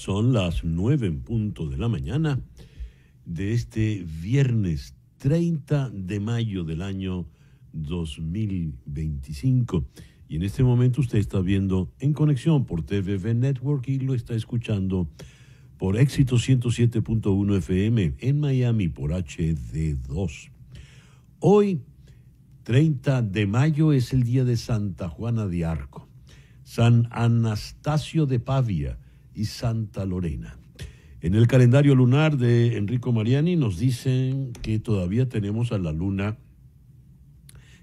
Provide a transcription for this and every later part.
Son las 9 en punto de la mañana de este viernes 30 de mayo del año 2025. Y en este momento usted está viendo En Conexión por TVV Network y lo está escuchando por Éxito 107.1 FM en Miami por HD2. Hoy, 30 de mayo, es el día de Santa Juana de Arco, San Anastasio de Pavia y Santa Lorena. En el calendario lunar de Enrico Mariani nos dicen que todavía tenemos a la luna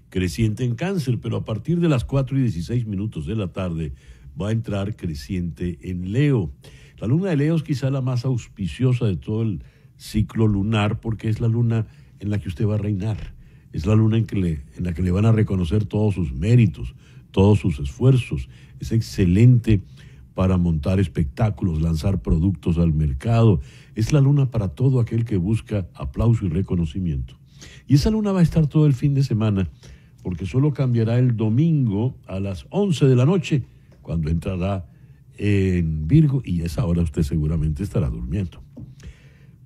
creciente en Cáncer, pero a partir de las 4:16 de la tarde va a entrar creciente en Leo. La luna de Leo es quizá la más auspiciosa de todo el ciclo lunar porque es la luna en la que usted va a reinar. Es la luna en la que le van a reconocer todos sus méritos, todos sus esfuerzos. Es excelente para montar espectáculos, lanzar productos al mercado. Es la luna para todo aquel que busca aplauso y reconocimiento. Y esa luna va a estar todo el fin de semana, porque solo cambiará el domingo a las 11 de la noche, cuando entrará en Virgo, y a esa hora usted seguramente estará durmiendo.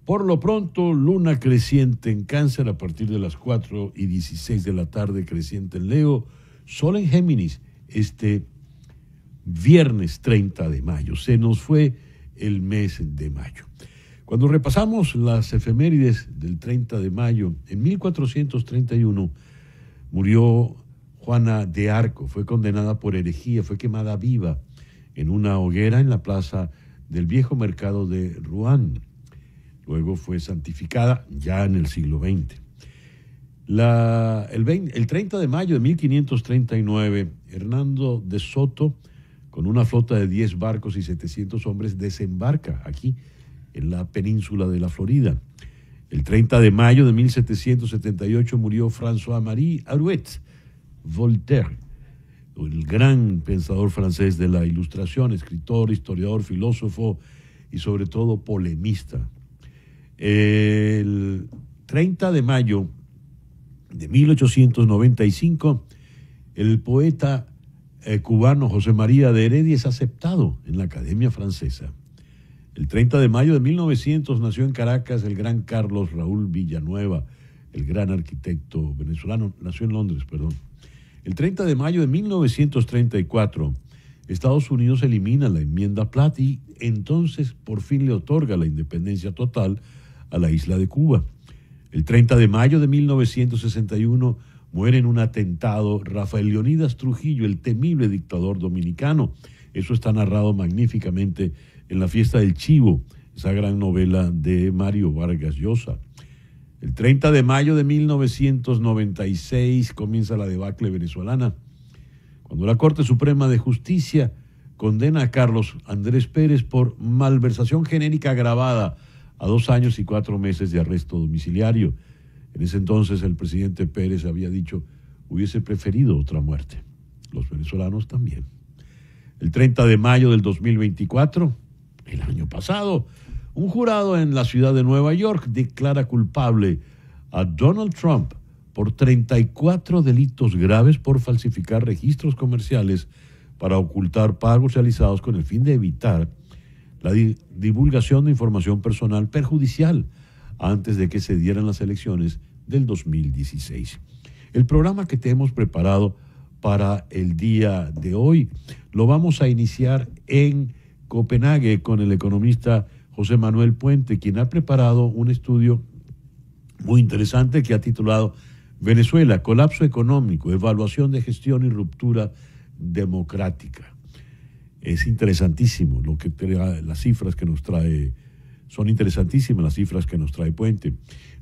Por lo pronto, luna creciente en Cáncer a partir de las 4:16 de la tarde, creciente en Leo, sol en Géminis, este viernes 30 de mayo. Se nos fue el mes de mayo. Cuando repasamos las efemérides del 30 de mayo, en 1431 murió Juana de Arco, fue condenada por herejía, fue quemada viva en una hoguera en la plaza del viejo mercado de Rouen. Luego fue santificada ya en el siglo XX. El 30 de mayo de 1539, Hernando de Soto, con una flota de 10 barcos y 700 hombres, desembarca aquí, en la península de la Florida. El 30 de mayo de 1778 murió François-Marie Arouet, Voltaire, el gran pensador francés de la Ilustración, escritor, historiador, filósofo y sobre todo polemista. El 30 de mayo de 1895, el poeta cubano José María de Heredia es aceptado en la Academia Francesa. El 30 de mayo de 1900 nació en Caracas el gran Carlos Raúl Villanueva, el gran arquitecto venezolano, nació en Londres, perdón. El 30 de mayo de 1934, Estados Unidos elimina la enmienda Platt y entonces por fin le otorga la independencia total a la isla de Cuba. El 30 de mayo de 1961 muere en un atentado Rafael Leónidas Trujillo, el temible dictador dominicano. Eso está narrado magníficamente en La Fiesta del Chivo, esa gran novela de Mario Vargas Llosa. El 30 de mayo de 1996 comienza la debacle venezolana, cuando la Corte Suprema de Justicia condena a Carlos Andrés Pérez por malversación genérica agravada a 2 años y 4 meses de arresto domiciliario. En ese entonces el presidente Pérez había dicho hubiese preferido otra muerte. Los venezolanos también. El 30 de mayo del 2024, el año pasado, un jurado en la ciudad de Nueva York declara culpable a Donald Trump por 34 delitos graves por falsificar registros comerciales para ocultar pagos realizados con el fin de evitar la divulgación de información personal perjudicial antes de que se dieran las elecciones del 2016. El programa que te hemos preparado para el día de hoy lo vamos a iniciar en Copenhague con el economista José Manuel Puente, quien ha preparado un estudio muy interesante que ha titulado Venezuela, colapso económico, evaluación de gestión y ruptura democrática. Es interesantísimo las cifras que nos trae, son interesantísimas las cifras que nos trae Puente.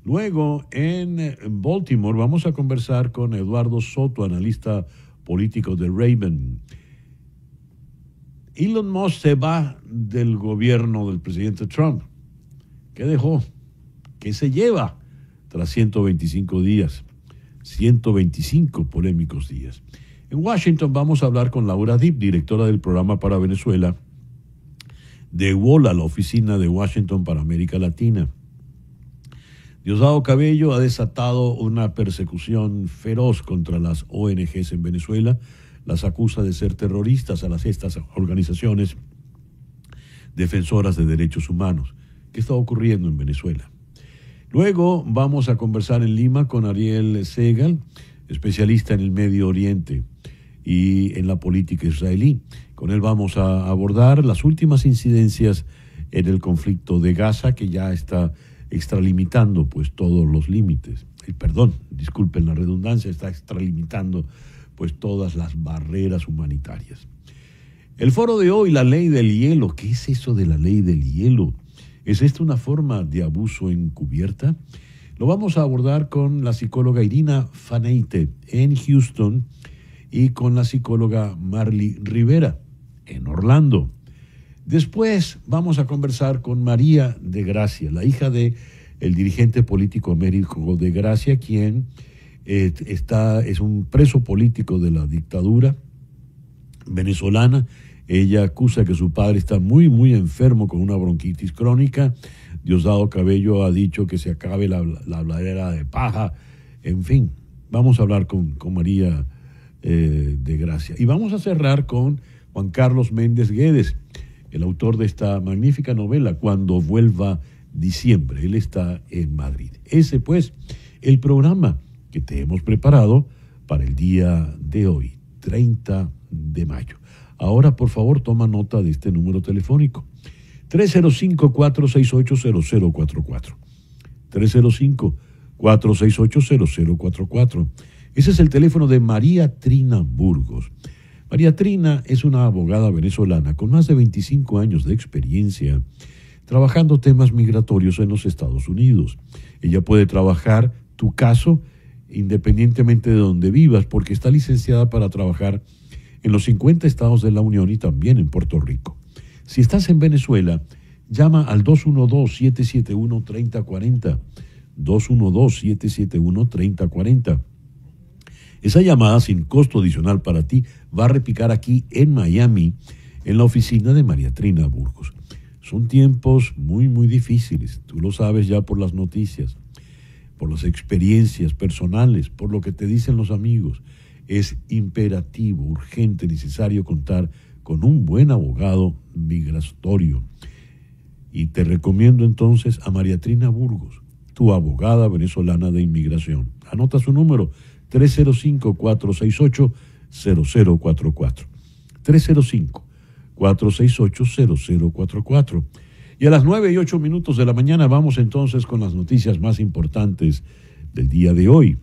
Luego, en Baltimore, vamos a conversar con Eduardo Soto, analista político de Raven. Elon Musk se va del gobierno del presidente Trump. ¿Qué dejó? ¿Qué se lleva tras 125 días? 125 polémicos días. En Washington vamos a hablar con Laura Dipp, directora del programa para Venezuela de WOLA, la oficina de Washington para América Latina. Diosdado Cabello ha desatado una persecución feroz contra las ONGs en Venezuela, las acusa de ser terroristas a estas organizaciones defensoras de derechos humanos. ¿Qué está ocurriendo en Venezuela? Luego vamos a conversar en Lima con Ariel Segal, especialista en el Medio Oriente y en la política israelí. Con él vamos a abordar las últimas incidencias en el conflicto de Gaza, que ya está extralimitando pues todos los límites. Disculpen la redundancia, está extralimitando pues todas las barreras humanitarias. El foro de hoy, la ley del hielo. ¿Qué es eso de la ley del hielo? ¿Es esto una forma de abuso encubierta? Lo vamos a abordar con la psicóloga Irina Faneite en Houston y con la psicóloga Marly Rivera en Orlando. Después vamos a conversar con María de Gracia, la hija de el dirigente político Américo de Gracia, quien es un preso político de la dictadura venezolana. Ella acusa que su padre está muy, muy enfermo con una bronquitis crónica. Diosdado Cabello ha dicho que se acabe la habladera de paja. En fin, vamos a hablar con María de Gracia. Y vamos a cerrar con Juan Carlos Méndez Guedes, el autor de esta magnífica novela, Cuando vuelva diciembre. Él está en Madrid. Ese, pues, el programa que te hemos preparado para el día de hoy, 30 de mayo. Ahora, por favor, toma nota de este número telefónico. 305-468-0044. 305-468-0044. Ese es el teléfono de María Trina Burgos. María Trina es una abogada venezolana con más de 25 años de experiencia trabajando temas migratorios en los Estados Unidos. Ella puede trabajar tu caso independientemente de donde vivas, porque está licenciada para trabajar en los 50 estados de la Unión y también en Puerto Rico. Si estás en Venezuela, llama al 212-771-3040, 212-771-3040. Esa llamada sin costo adicional para ti va a repicar aquí en Miami, en la oficina de María Trina Burgos. Son tiempos muy, muy difíciles, tú lo sabes ya por las noticias, por las experiencias personales, por lo que te dicen los amigos. Es imperativo, urgente, necesario contar con un buen abogado migratorio. Y te recomiendo entonces a María Trina Burgos, tu abogada venezolana de inmigración. Anota su número, 305-468-0044. 305-468-0044. Y a las 9:08 de la mañana vamos entonces con las noticias más importantes del día de hoy.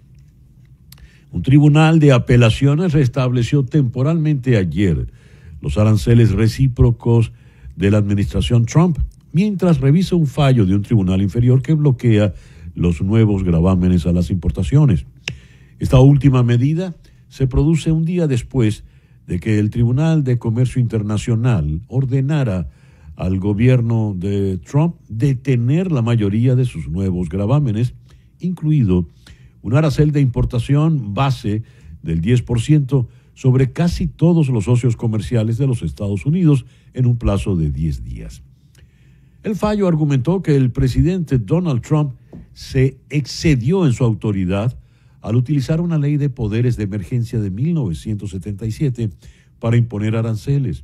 Un tribunal de apelaciones restableció temporalmente ayer los aranceles recíprocos de la administración Trump, mientras revisa un fallo de un tribunal inferior que bloquea los nuevos gravámenes a las importaciones. Esta última medida se produce un día después de que el Tribunal de Comercio Internacional ordenara al gobierno de Trump detener la mayoría de sus nuevos gravámenes, incluido un arancel de importación base del 10% sobre casi todos los socios comerciales de los Estados Unidos en un plazo de 10 días. El fallo argumentó que el presidente Donald Trump se excedió en su autoridad al utilizar una ley de poderes de emergencia de 1977 para imponer aranceles.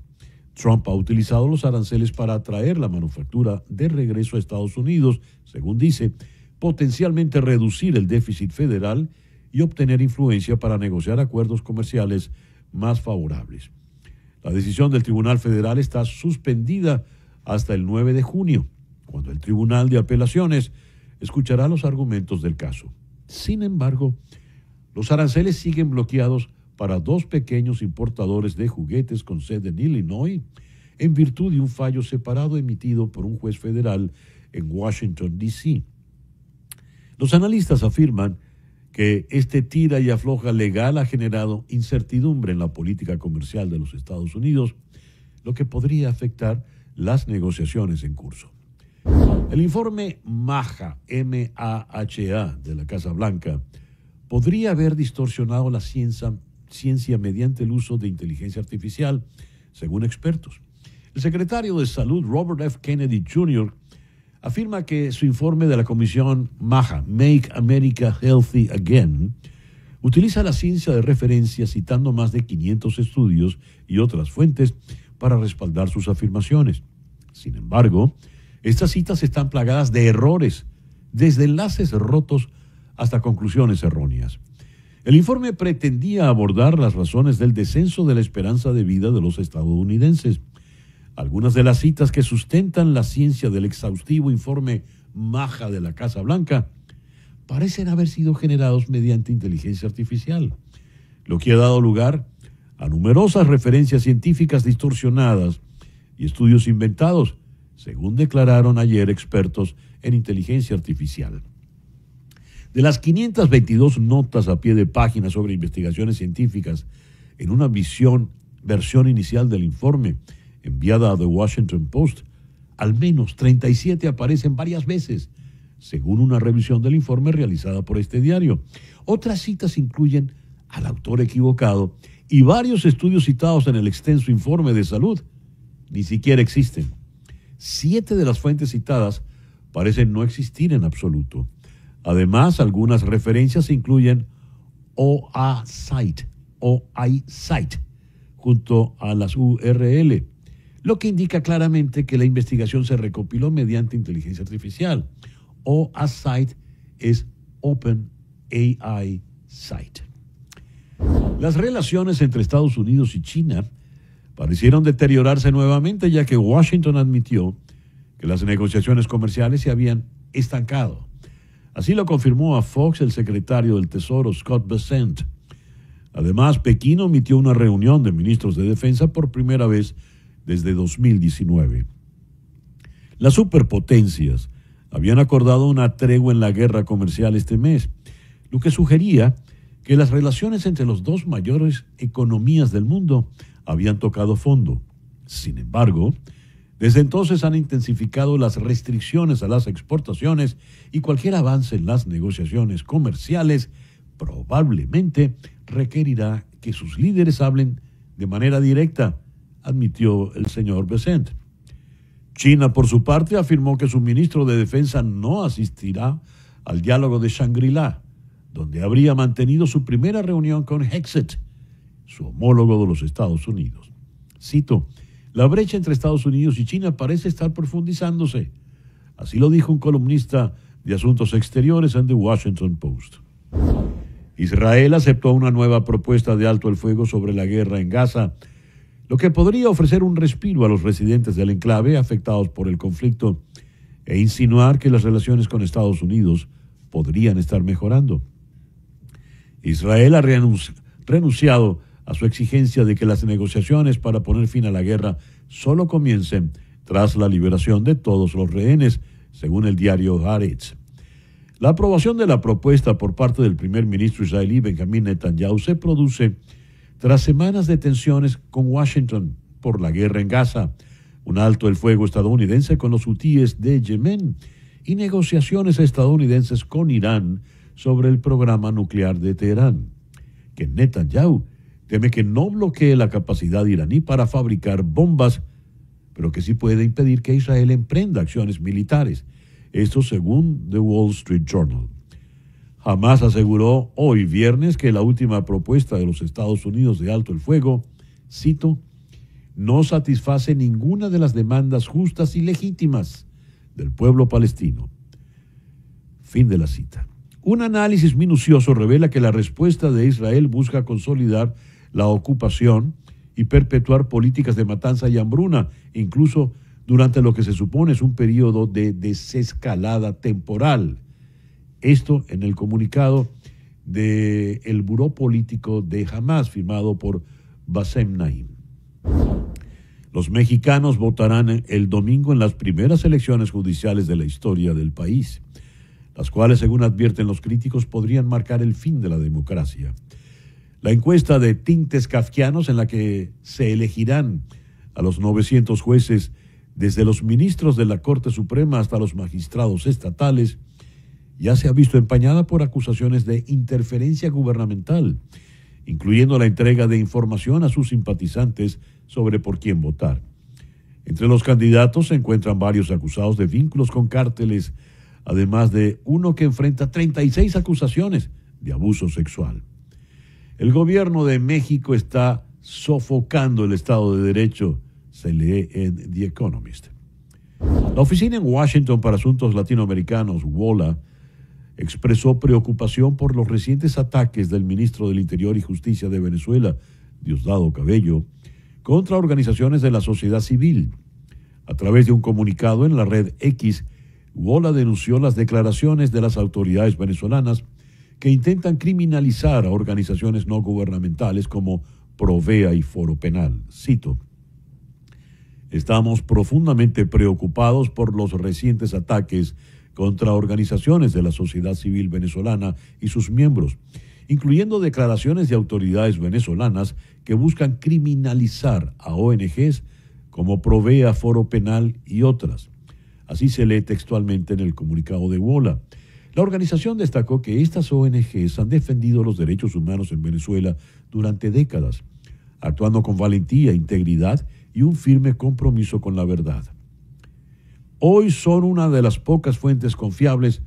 Trump ha utilizado los aranceles para atraer la manufactura de regreso a Estados Unidos, según dice, potencialmente reducir el déficit federal y obtener influencia para negociar acuerdos comerciales más favorables. La decisión del Tribunal Federal está suspendida hasta el 9 de junio, cuando el Tribunal de Apelaciones escuchará los argumentos del caso. Sin embargo, los aranceles siguen bloqueados para dos pequeños importadores de juguetes con sede en Illinois, en virtud de un fallo separado emitido por un juez federal en Washington, D.C. Los analistas afirman que este tira y afloja legal ha generado incertidumbre en la política comercial de los Estados Unidos, lo que podría afectar las negociaciones en curso. El informe MAHA, M-A-H-A, de la Casa Blanca, podría haber distorsionado la ciencia mediante el uso de inteligencia artificial, según expertos. El secretario de Salud, Robert F. Kennedy Jr., afirma que su informe de la comisión MAHA, Make America Healthy Again, utiliza la ciencia de referencia citando más de 500 estudios y otras fuentes para respaldar sus afirmaciones. Sin embargo, estas citas están plagadas de errores, desde enlaces rotos hasta conclusiones erróneas. El informe pretendía abordar las razones del descenso de la esperanza de vida de los estadounidenses. Algunas de las citas que sustentan la ciencia del exhaustivo informe Maja de la Casa Blanca parecen haber sido generados mediante inteligencia artificial, lo que ha dado lugar a numerosas referencias científicas distorsionadas y estudios inventados, según declararon ayer expertos en inteligencia artificial. De las 522 notas a pie de página sobre investigaciones científicas en una versión inicial del informe enviada a The Washington Post, al menos 37 aparecen varias veces, según una revisión del informe realizada por este diario. Otras citas incluyen al autor equivocado y varios estudios citados en el extenso informe de salud ni siquiera existen. 7 de las fuentes citadas parecen no existir en absoluto. Además, algunas referencias incluyen iCite junto a las URL, lo que indica claramente que la investigación se recopiló mediante inteligencia artificial. iCite es OpenAI Site. Las relaciones entre Estados Unidos y China parecieron deteriorarse nuevamente, ya que Washington admitió que las negociaciones comerciales se habían estancado. Así lo confirmó a Fox el secretario del Tesoro, Scott Bessent. Además, Pekín omitió una reunión de ministros de defensa por primera vez desde 2019. Las superpotencias habían acordado una tregua en la guerra comercial este mes, lo que sugería que las relaciones entre las dos mayores economías del mundo habían tocado fondo. Sin embargo, desde entonces han intensificado las restricciones a las exportaciones y cualquier avance en las negociaciones comerciales probablemente requerirá que sus líderes hablen de manera directa, admitió el señor Bessent. China, por su parte, afirmó que su ministro de Defensa no asistirá al diálogo de Shangri-La, donde habría mantenido su primera reunión con Hexet, su homólogo de los Estados Unidos. Cito: la brecha entre Estados Unidos y China parece estar profundizándose. Así lo dijo un columnista de Asuntos Exteriores en The Washington Post. Israel aceptó una nueva propuesta de alto el fuego sobre la guerra en Gaza, lo que podría ofrecer un respiro a los residentes del enclave afectados por el conflicto e insinuar que las relaciones con Estados Unidos podrían estar mejorando. Israel ha renunciado a su exigencia de que las negociaciones para poner fin a la guerra solo comiencen tras la liberación de todos los rehenes, según el diario Haaretz. La aprobación de la propuesta por parte del primer ministro israelí Benjamin Netanyahu se produce tras semanas de tensiones con Washington por la guerra en Gaza, un alto el fuego estadounidense con los hutíes de Yemen y negociaciones estadounidenses con Irán sobre el programa nuclear de Teherán, que Netanyahu teme que no bloquee la capacidad iraní para fabricar bombas, pero que sí puede impedir que Israel emprenda acciones militares. Esto según The Wall Street Journal. Hamás aseguró hoy viernes que la última propuesta de los Estados Unidos de alto el fuego, cito, no satisface ninguna de las demandas justas y legítimas del pueblo palestino. Fin de la cita. Un análisis minucioso revela que la respuesta de Israel busca consolidar la ocupación y perpetuar políticas de matanza y hambruna, incluso durante lo que se supone es un periodo de desescalada temporal. Esto en el comunicado del Buró Político de Hamás, firmado por Bassem Naim. Los mexicanos votarán el domingo en las primeras elecciones judiciales de la historia del país, las cuales, según advierten los críticos, podrían marcar el fin de la democracia. La encuesta de tintes kafkianos en la que se elegirán a los 900 jueces, desde los ministros de la Corte Suprema hasta los magistrados estatales, ya se ha visto empañada por acusaciones de interferencia gubernamental, incluyendo la entrega de información a sus simpatizantes sobre por quién votar. Entre los candidatos se encuentran varios acusados de vínculos con cárteles, además de uno que enfrenta 36 acusaciones de abuso sexual. El gobierno de México está sofocando el Estado de Derecho, se lee en The Economist. La Oficina en Washington para Asuntos Latinoamericanos, WOLA, expresó preocupación por los recientes ataques del ministro del Interior y Justicia de Venezuela, Diosdado Cabello, contra organizaciones de la sociedad civil. A través de un comunicado en la red X, WOLA denunció las declaraciones de las autoridades venezolanas que intentan criminalizar a organizaciones no gubernamentales como Provea y Foro Penal. Cito: estamos profundamente preocupados por los recientes ataques contra organizaciones de la sociedad civil venezolana y sus miembros, incluyendo declaraciones de autoridades venezolanas que buscan criminalizar a ONGs como Provea, Foro Penal y otras. Así se lee textualmente en el comunicado de WOLA. La organización destacó que estas ONGs han defendido los derechos humanos en Venezuela durante décadas, actuando con valentía, integridad y un firme compromiso con la verdad. Hoy son una de las pocas fuentes confiables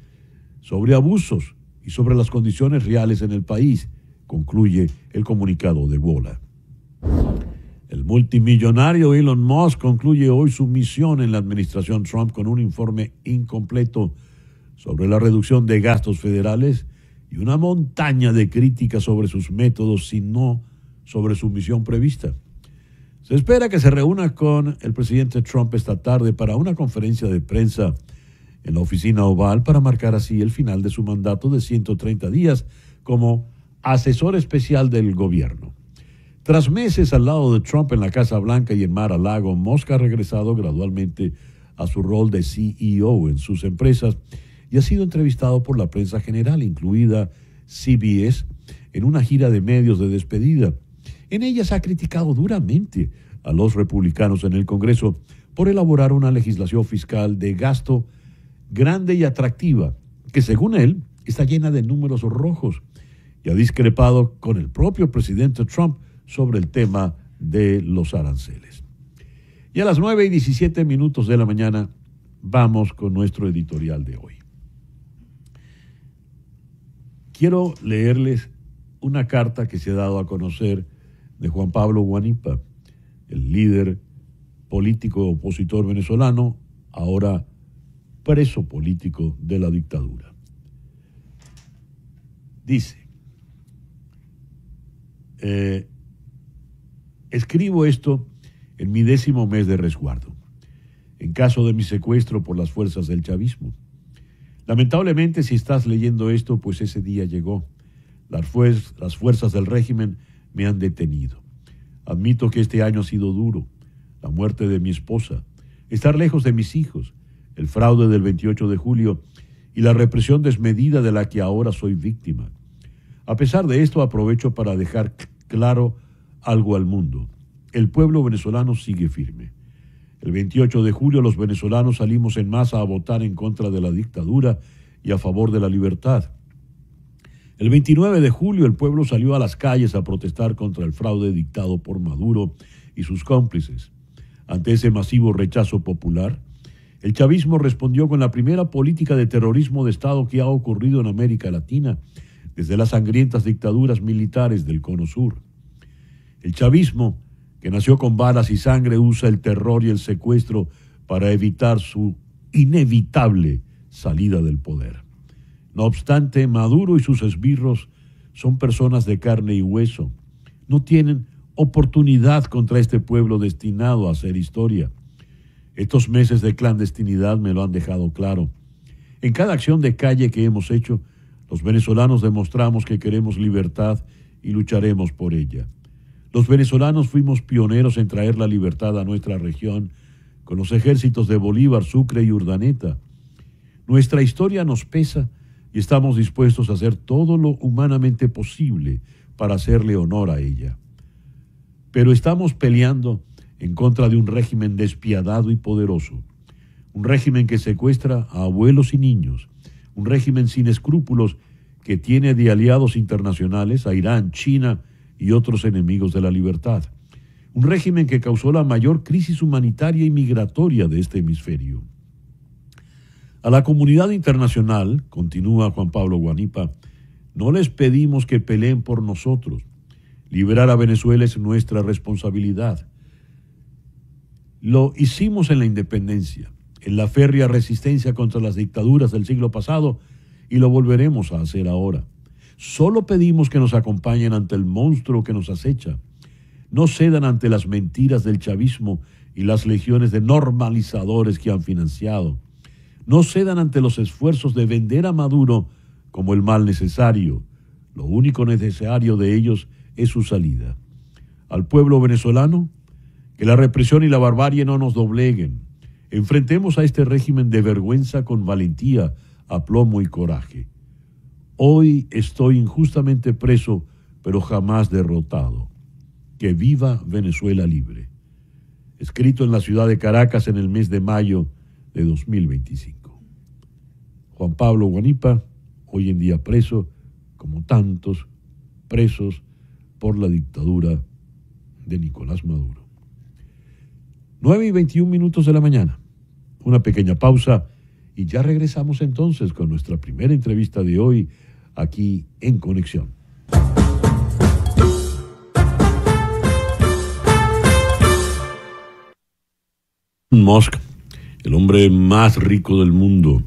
sobre abusos y sobre las condiciones reales en el país, concluye el comunicado de WOLA. El multimillonario Elon Musk concluye hoy su misión en la administración Trump con un informe incompleto sobre la reducción de gastos federales y una montaña de críticas sobre sus métodos, sino sobre su misión prevista. Se espera que se reúna con el presidente Trump esta tarde para una conferencia de prensa en la oficina oval para marcar así el final de su mandato de 130 días como asesor especial del gobierno. Tras meses al lado de Trump en la Casa Blanca y en Mar-a-Lago, Musk ha regresado gradualmente a su rol de CEO en sus empresas y ha sido entrevistado por la prensa general, incluida CBS, en una gira de medios de despedida. En ellas ha criticado duramente a los republicanos en el Congreso por elaborar una legislación fiscal de gasto grande y atractiva, que según él está llena de números rojos, y ha discrepado con el propio presidente Trump sobre el tema de los aranceles. Y a las 9:17 de la mañana vamos con nuestro editorial de hoy. Quiero leerles una carta que se ha dado a conocer de Juan Pablo Guanipa, el líder político opositor venezolano, ahora preso político de la dictadura. Dice: escribo esto en mi 10º mes de resguardo, en caso de mi secuestro por las fuerzas del chavismo. Lamentablemente, si estás leyendo esto, pues ese día llegó. Las fuerzas del régimen me han detenido. Admito que este año ha sido duro. La muerte de mi esposa, estar lejos de mis hijos, el fraude del 28 de julio y la represión desmedida de la que ahora soy víctima. A pesar de esto, aprovecho para dejar claro algo al mundo. El pueblo venezolano sigue firme. El 28 de julio los venezolanos salimos en masa a votar en contra de la dictadura y a favor de la libertad. El 29 de julio el pueblo salió a las calles a protestar contra el fraude dictado por Maduro y sus cómplices. Ante ese masivo rechazo popular, el chavismo respondió con la primera política de terrorismo de Estado que ha ocurrido en América Latina desde las sangrientas dictaduras militares del Cono Sur. El chavismo, que nació con balas y sangre, usa el terror y el secuestro para evitar su inevitable salida del poder. No obstante, Maduro y sus esbirros son personas de carne y hueso. No tienen oportunidad contra este pueblo destinado a hacer historia. Estos meses de clandestinidad me lo han dejado claro. En cada acción de calle que hemos hecho, los venezolanos demostramos que queremos libertad y lucharemos por ella. Los venezolanos fuimos pioneros en traer la libertad a nuestra región con los ejércitos de Bolívar, Sucre y Urdaneta. Nuestra historia nos pesa y estamos dispuestos a hacer todo lo humanamente posible para hacerle honor a ella. Pero estamos peleando en contra de un régimen despiadado y poderoso, un régimen que secuestra a abuelos y niños, un régimen sin escrúpulos que tiene de aliados internacionales a Irán, China y otros enemigos de la libertad, un régimen que causó la mayor crisis humanitaria y migratoria de este hemisferio. A la comunidad internacional, continúa Juan Pablo Guanipa, no les pedimos que peleen por nosotros. Liberar a Venezuela es nuestra responsabilidad. Lo hicimos en la independencia en la férrea resistencia contra las dictaduras del siglo pasado y lo volveremos a hacer ahora. Solo pedimos que nos acompañen ante el monstruo que nos acecha. No cedan ante las mentiras del chavismo y las legiones de normalizadores que han financiado. No cedan ante los esfuerzos de vender a Maduro como el mal necesario. Lo único necesario de ellos es su salida. Al pueblo venezolano, que la represión y la barbarie no nos dobleguen. Enfrentemos a este régimen de vergüenza con valentía, aplomo y coraje. Hoy estoy injustamente preso, pero jamás derrotado. Que viva Venezuela libre. Escrito en la ciudad de Caracas en el mes de mayo de 2025. Juan Pablo Guanipa, hoy en día preso, como tantos presos por la dictadura de Nicolás Maduro. 9:21 de la mañana. Una pequeña pausa y ya regresamos entonces con nuestra primera entrevista de hoy aquí en Conexión. Musk, el hombre más rico del mundo,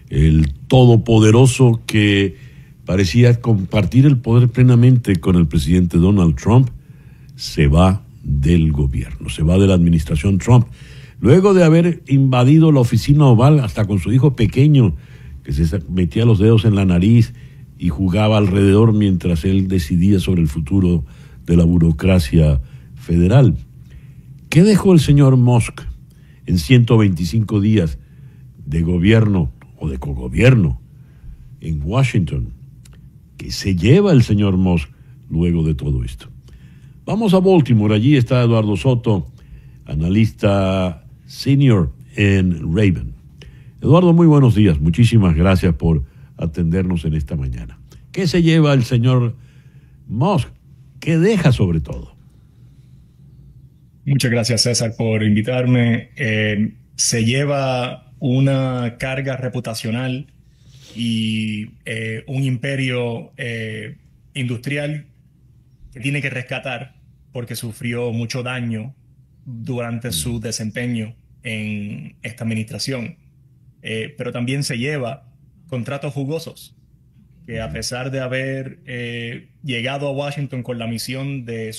el todopoderoso que parecía compartir el poder plenamente con el presidente Donald Trump, se va del gobierno, se va de la administración Trump, luego de haber invadido la oficina oval hasta con su hijo pequeño, que se metía los dedos en la nariz y jugaba alrededor mientras él decidía sobre el futuro de la burocracia federal. ¿Qué dejó el señor Musk en 125 días de gobierno o de cogobierno en Washington? ¿Qué se lleva el señor Musk luego de todo esto? Vamos a Baltimore, allí está Eduardo Soto, analista senior en Raven. Eduardo, muy buenos días, muchísimas gracias por atendernos en esta mañana. ¿Qué se lleva el señor Musk? ¿Qué deja sobre todo? Muchas gracias, César, por invitarme. Se lleva una carga reputacional y un imperio industrial que tiene que rescatar porque sufrió mucho daño durante su desempeño en esta administración. Pero también se lleva contratos jugosos que, a pesar de haber llegado a Washington con la misión de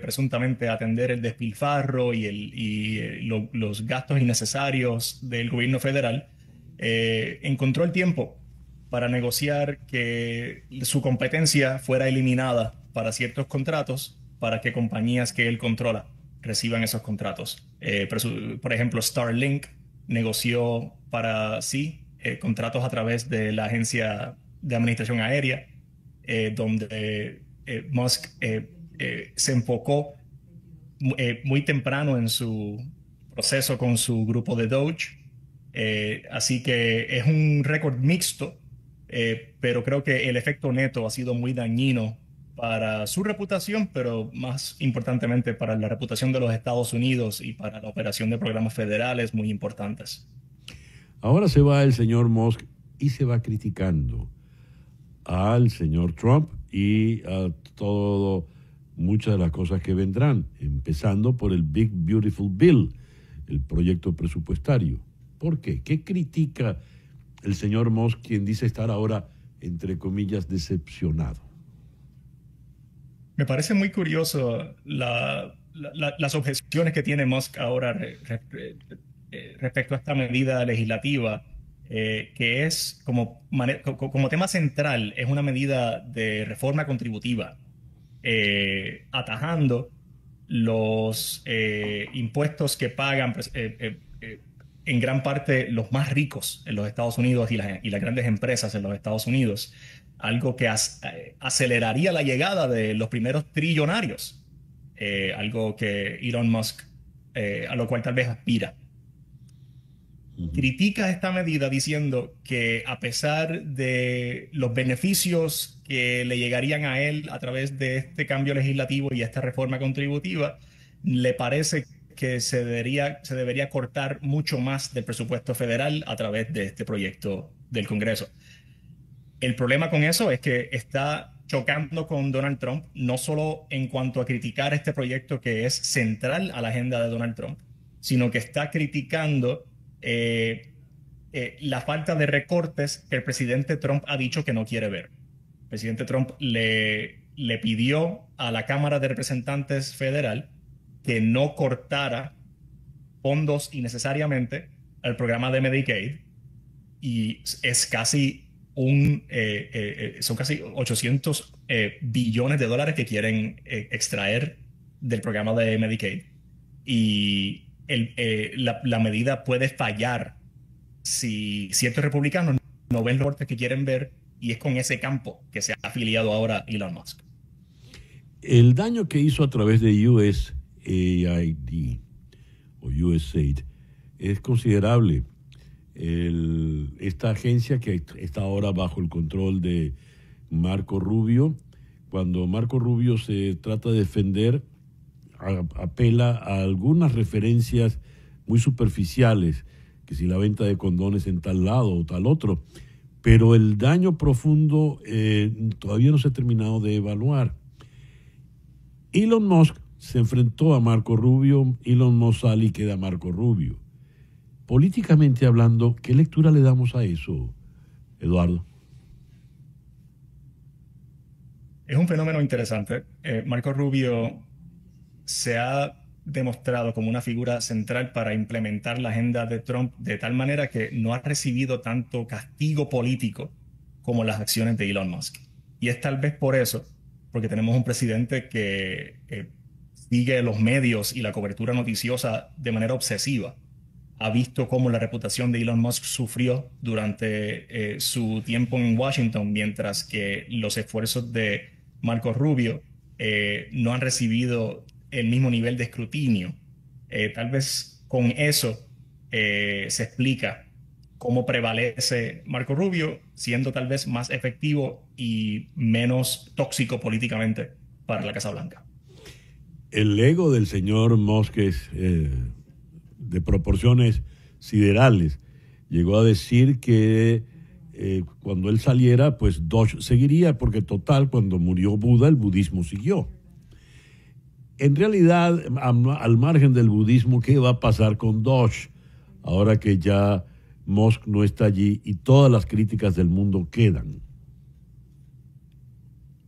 presuntamente atender el despilfarro y los gastos innecesarios del gobierno federal, encontró el tiempo para negociar que su competencia fuera eliminada para ciertos contratos para que compañías que él controla reciban esos contratos. Por ejemplo, Starlink negoció para sí contratos a través de la Agencia de Administración Aérea, donde Musk se enfocó muy temprano en su proceso con su grupo de Doge. Así que es un récord mixto, pero creo que el efecto neto ha sido muy dañino para su reputación, pero más importantemente para la reputación de los Estados Unidos y para la operación de programas federales muy importantes. Ahora se va el señor Musk y se va criticando al señor Trump y a muchas de las cosas que vendrán, empezando por el Big Beautiful Bill, el proyecto presupuestario. ¿Por qué? ¿Qué critica el señor Musk, quien dice estar ahora, entre comillas, decepcionado? Me parece muy curioso las objeciones que tiene Musk ahora respecto a esta medida legislativa, que es como tema central, es una medida de reforma contributiva, atajando los impuestos que pagan en gran parte los más ricos en los Estados Unidos y las grandes empresas en los Estados Unidos, algo que aceleraría la llegada de los primeros trillonarios, algo que Elon Musk, a lo cual tal vez aspira. Critica esta medida diciendo que, a pesar de los beneficios que le llegarían a él a través de este cambio legislativo y esta reforma contributiva, le parece que se debería cortar mucho más del presupuesto federal a través de este proyecto del Congreso. El problema con eso es que está chocando con Donald Trump, no solo en cuanto a criticar este proyecto que es central a la agenda de Donald Trump, sino que está criticando la falta de recortes que el presidente Trump ha dicho que no quiere ver. El presidente Trump le pidió a la Cámara de Representantes Federal que no cortara fondos innecesariamente al programa de Medicaid, y es casi son casi 800 billones de dólares que quieren extraer del programa de Medicaid. Y la medida puede fallar si ciertos republicanos no ven los cortes que quieren ver, y es con ese campo que se ha afiliado ahora Elon Musk. El daño que hizo a través de USAID o USAID es considerable. Esta agencia que está ahora bajo el control de Marco Rubio, cuando Marco Rubio se trata de defender, apela a algunas referencias muy superficiales, que si la venta de condones en tal lado o tal otro, pero el daño profundo todavía no se ha terminado de evaluar. Elon Musk se enfrentó a Marco Rubio, Elon Musk sale y queda Marco Rubio. Políticamente hablando, ¿qué lectura le damos a eso, Eduardo? Es un fenómeno interesante. Marco Rubio se ha demostrado como una figura central para implementar la agenda de Trump, de tal manera que no ha recibido tanto castigo político como las acciones de Elon Musk. Y es tal vez por eso, porque tenemos un presidente que sigue los medios y la cobertura noticiosa de manera obsesiva. Ha visto cómo la reputación de Elon Musk sufrió durante su tiempo en Washington, mientras que los esfuerzos de Marco Rubio no han recibido el mismo nivel de escrutinio. Tal vez con eso se explica cómo prevalece Marco Rubio, siendo tal vez más efectivo y menos tóxico políticamente para la Casa Blanca. El ego del señor Musk es de proporciones siderales. Llegó a decir que cuando él saliera, pues Doge seguiría, porque total, cuando murió Buda, el budismo siguió. En realidad, al margen del budismo, ¿qué va a pasar con Doge? Ahora que ya Musk no está allí y todas las críticas del mundo quedan.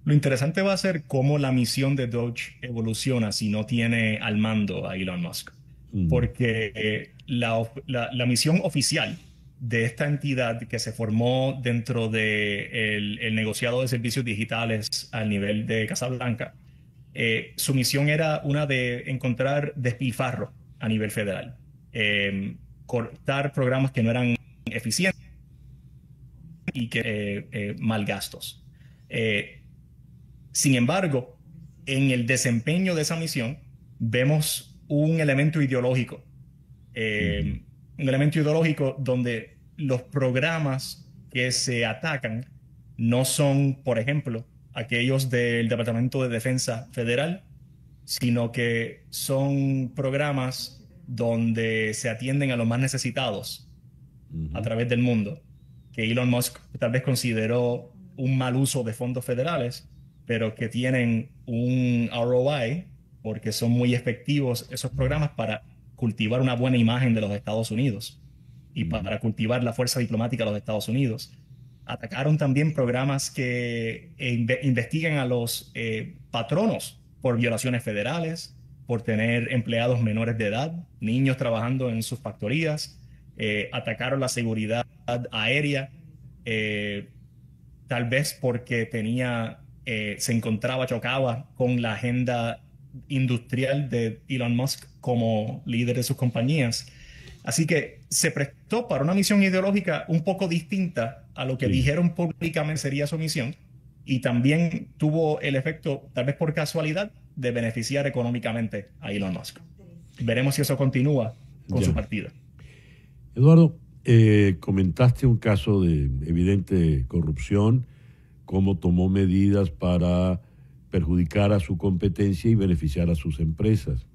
Lo interesante va a ser cómo la misión de Doge evoluciona si no tiene al mando a Elon Musk. Porque la misión oficial de esta entidad que se formó dentro del negociado de servicios digitales al nivel de Casa Blanca, su misión era una de encontrar despilfarro a nivel federal, cortar programas que no eran eficientes y que malgastos. Sin embargo, en el desempeño de esa misión vemos un elemento ideológico, donde los programas que se atacan no son, por ejemplo, aquellos del Departamento de Defensa Federal, sino que son programas donde se atienden a los más necesitados a través del mundo, que Elon Musk tal vez consideró un mal uso de fondos federales, pero que tienen un ROI porque son muy efectivos esos programas para cultivar una buena imagen de los Estados Unidos y para cultivar la fuerza diplomática de los Estados Unidos. Atacaron también programas que investigan a los patronos por violaciones federales, por tener empleados menores de edad, niños trabajando en sus factorías. Atacaron la seguridad aérea, tal vez porque chocaba con la agenda industrial de Elon Musk como líder de sus compañías. Así que se prestó para una misión ideológica un poco distinta a lo que dijeron públicamente sería su misión, y también tuvo el efecto, tal vez por casualidad, de beneficiar económicamente a Elon Musk. Veremos si eso continúa con su partida. Eduardo, comentaste un caso de evidente corrupción, cómo tomó medidas para perjudicar a su competencia y beneficiar a sus empresas.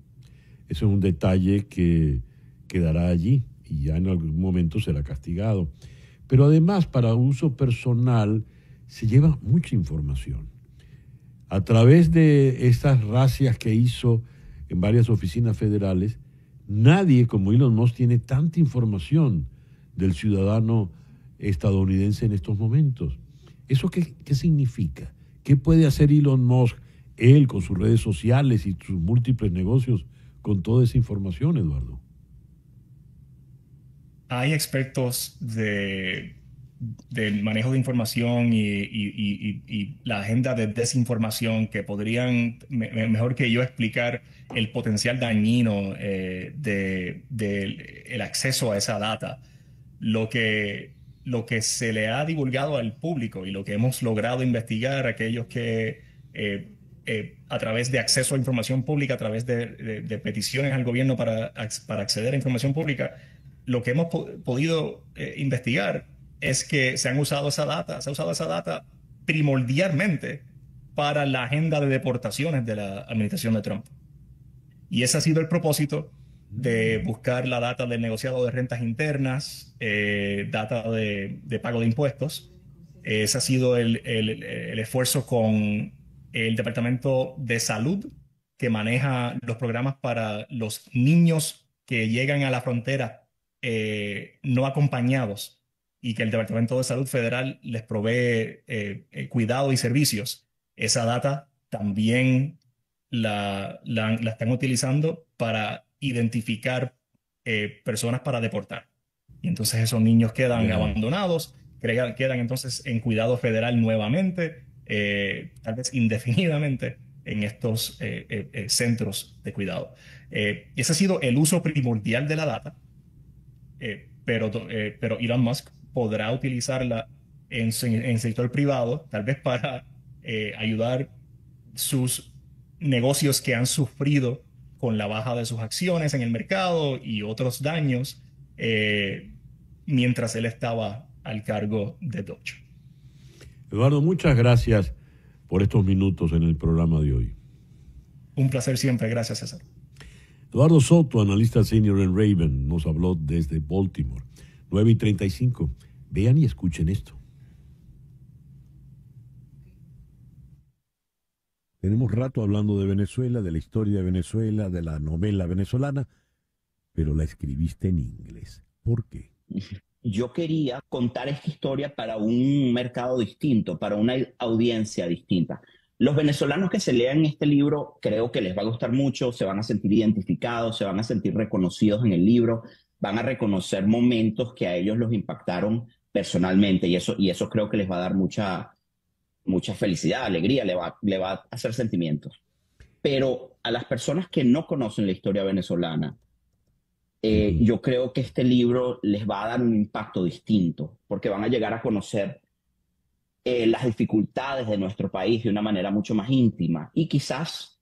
Eso es un detalle que quedará allí y ya en algún momento será castigado. Pero además, para uso personal, se lleva mucha información. A través de estas razias que hizo en varias oficinas federales, nadie como Elon Musk tiene tanta información del ciudadano estadounidense en estos momentos. ¿Eso qué significa? ¿Qué puede hacer Elon Musk, él con sus redes sociales y sus múltiples negocios con toda esa información, Eduardo? Hay expertos del manejo de información y la agenda de desinformación que podrían, mejor que yo, explicar el potencial dañino del acceso a esa data. Lo que se le ha divulgado al público y lo que hemos logrado investigar, aquellos que a través de acceso a información pública, a través de peticiones al gobierno para acceder a información pública, lo que hemos podido investigar es que se ha usado esa data primordialmente para la agenda de deportaciones de la administración de Trump. Y ese ha sido el propósito de buscar la data del negociado de rentas internas, data de pago de impuestos. Ese ha sido el esfuerzo con el Departamento de Salud, que maneja los programas para los niños que llegan a la frontera no acompañados, y que el Departamento de Salud Federal les provee cuidado y servicios. Esa data también la están utilizando para identificar personas para deportar. Y entonces esos niños quedan abandonados, quedan entonces en cuidado federal nuevamente, tal vez indefinidamente, en estos centros de cuidado. Ese ha sido el uso primordial de la data, pero Elon Musk podrá utilizarla en el sector privado, tal vez para ayudar sus negocios que han sufrido con la baja de sus acciones en el mercado y otros daños, mientras él estaba al cargo de Doge. Eduardo, muchas gracias por estos minutos en el programa de hoy. Un placer siempre. Gracias, César. Eduardo Soto, analista senior en Raven, nos habló desde Baltimore. 9:35. Vean y escuchen esto. Tenemos rato hablando de Venezuela, de la historia de Venezuela, de la novela venezolana, pero la escribiste en inglés. ¿Por qué? Yo quería contar esta historia para un mercado distinto, para una audiencia distinta. Los venezolanos que se lean este libro creo que les va a gustar mucho, se van a sentir identificados, se van a sentir reconocidos en el libro, van a reconocer momentos que a ellos los impactaron personalmente, y eso creo que les va a dar mucha felicidad, alegría, le va a hacer sentimientos. Pero a las personas que no conocen la historia venezolana, yo creo que este libro les va a dar un impacto distinto, porque van a llegar a conocer las dificultades de nuestro país de una manera mucho más íntima, y quizás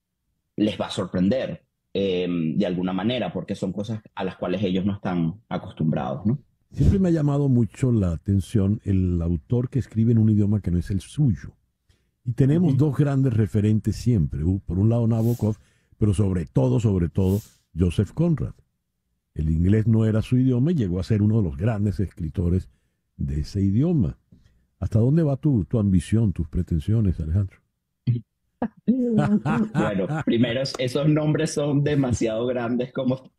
les va a sorprender de alguna manera, porque son cosas a las cuales ellos no están acostumbrados, ¿no? Siempre me ha llamado mucho la atención el autor que escribe en un idioma que no es el suyo. Y tenemos dos grandes referentes siempre. Por un lado Nabokov, pero sobre todo, Joseph Conrad. El inglés no era su idioma y llegó a ser uno de los grandes escritores de ese idioma. ¿Hasta dónde va tu ambición, tus pretensiones, Alejandro? Bueno, primero, esos nombres son demasiado grandes como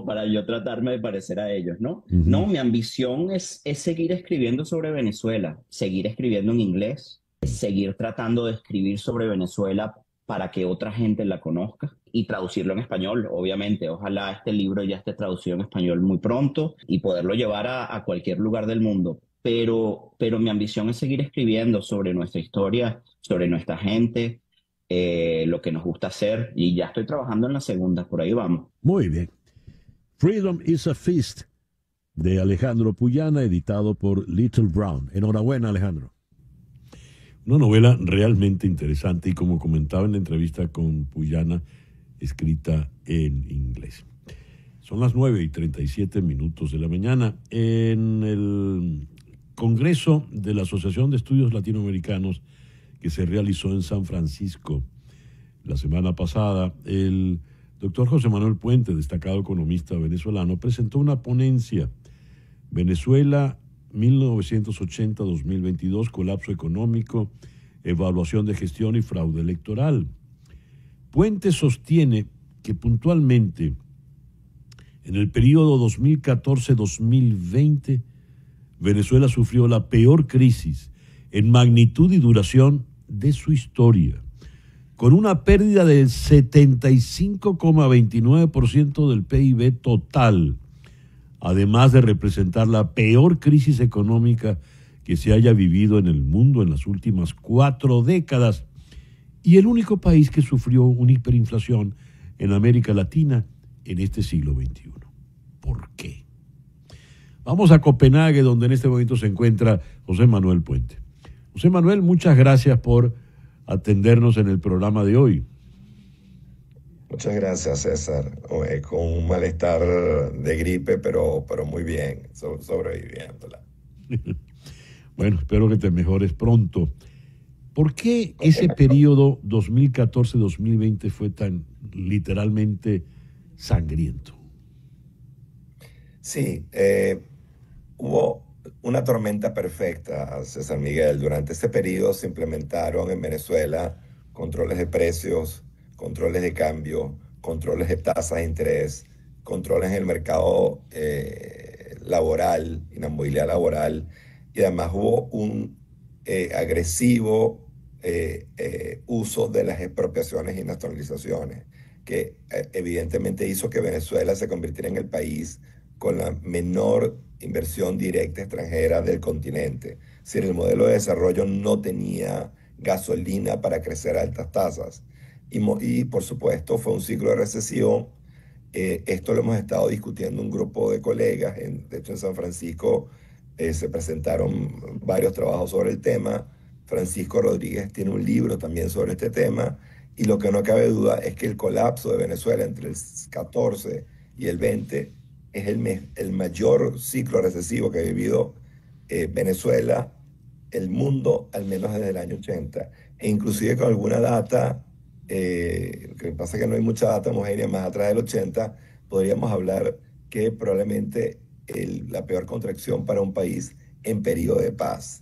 para yo tratarme de parecer a ellos, ¿no? No, mi ambición es seguir escribiendo sobre Venezuela, seguir escribiendo en inglés, seguir tratando de escribir sobre Venezuela para que otra gente la conozca y traducirlo en español, obviamente. Ojalá este libro ya esté traducido en español muy pronto y poderlo llevar a cualquier lugar del mundo. Pero mi ambición es seguir escribiendo sobre nuestra historia, sobre nuestra gente, lo que nos gusta hacer, y ya estoy trabajando en la segunda, por ahí vamos. Muy bien. Freedom is a Feast, de Alejandro Puyana, editado por Little Brown. Enhorabuena, Alejandro. Una novela realmente interesante y, como comentaba en la entrevista con Puyana, escrita en inglés. Son las 9:37 de la mañana. En el Congreso de la Asociación de Estudios Latinoamericanos, que se realizó en San Francisco la semana pasada, el doctor José Manuel Puente, destacado economista venezolano, presentó una ponencia: Venezuela 1980-2022, colapso económico, evaluación de gestión y fraude electoral. Puente sostiene que puntualmente En el periodo 2014-2020, Venezuela sufrió la peor crisis en magnitud y duración de su historia, con una pérdida del 75,29% del PIB total, además de representar la peor crisis económica que se haya vivido en el mundo en las últimas 4 décadas, y el único país que sufrió una hiperinflación en América Latina en este siglo XXI. ¿Por qué? Vamos a Copenhague, donde en este momento se encuentra José Manuel Puente. José Manuel, muchas gracias por atendernos en el programa de hoy. Muchas gracias, César. Con un malestar de gripe, pero muy bien, sobreviviéndola. Bueno, espero que te mejores pronto. ¿Por qué ese periodo 2014-2020 fue tan literalmente sangriento? Sí, hubo una tormenta perfecta, César Miguel. Durante este periodo se implementaron en Venezuela controles de precios, controles de cambio, controles de tasas de interés, controles en el mercado laboral, en la movilidad laboral, y además hubo un agresivo uso de las expropiaciones y nacionalizaciones, que evidentemente hizo que Venezuela se convirtiera en el país con la menor inversión directa extranjera del continente. Es decir, el modelo de desarrollo no tenía gasolina para crecer a altas tasas. Y por supuesto fue un ciclo de recesión. Esto lo hemos estado discutiendo un grupo de colegas. De hecho, en San Francisco se presentaron varios trabajos sobre el tema. Francisco Rodríguez tiene un libro también sobre este tema. Y lo que no cabe duda es que el colapso de Venezuela entre el 14 y el 20 es el mayor ciclo recesivo que ha vivido Venezuela, el mundo, al menos desde el año 80. E inclusive con alguna data, lo que pasa es que no hay mucha data homogénea, más atrás del 80, podríamos hablar que probablemente la peor contracción para un país en periodo de paz.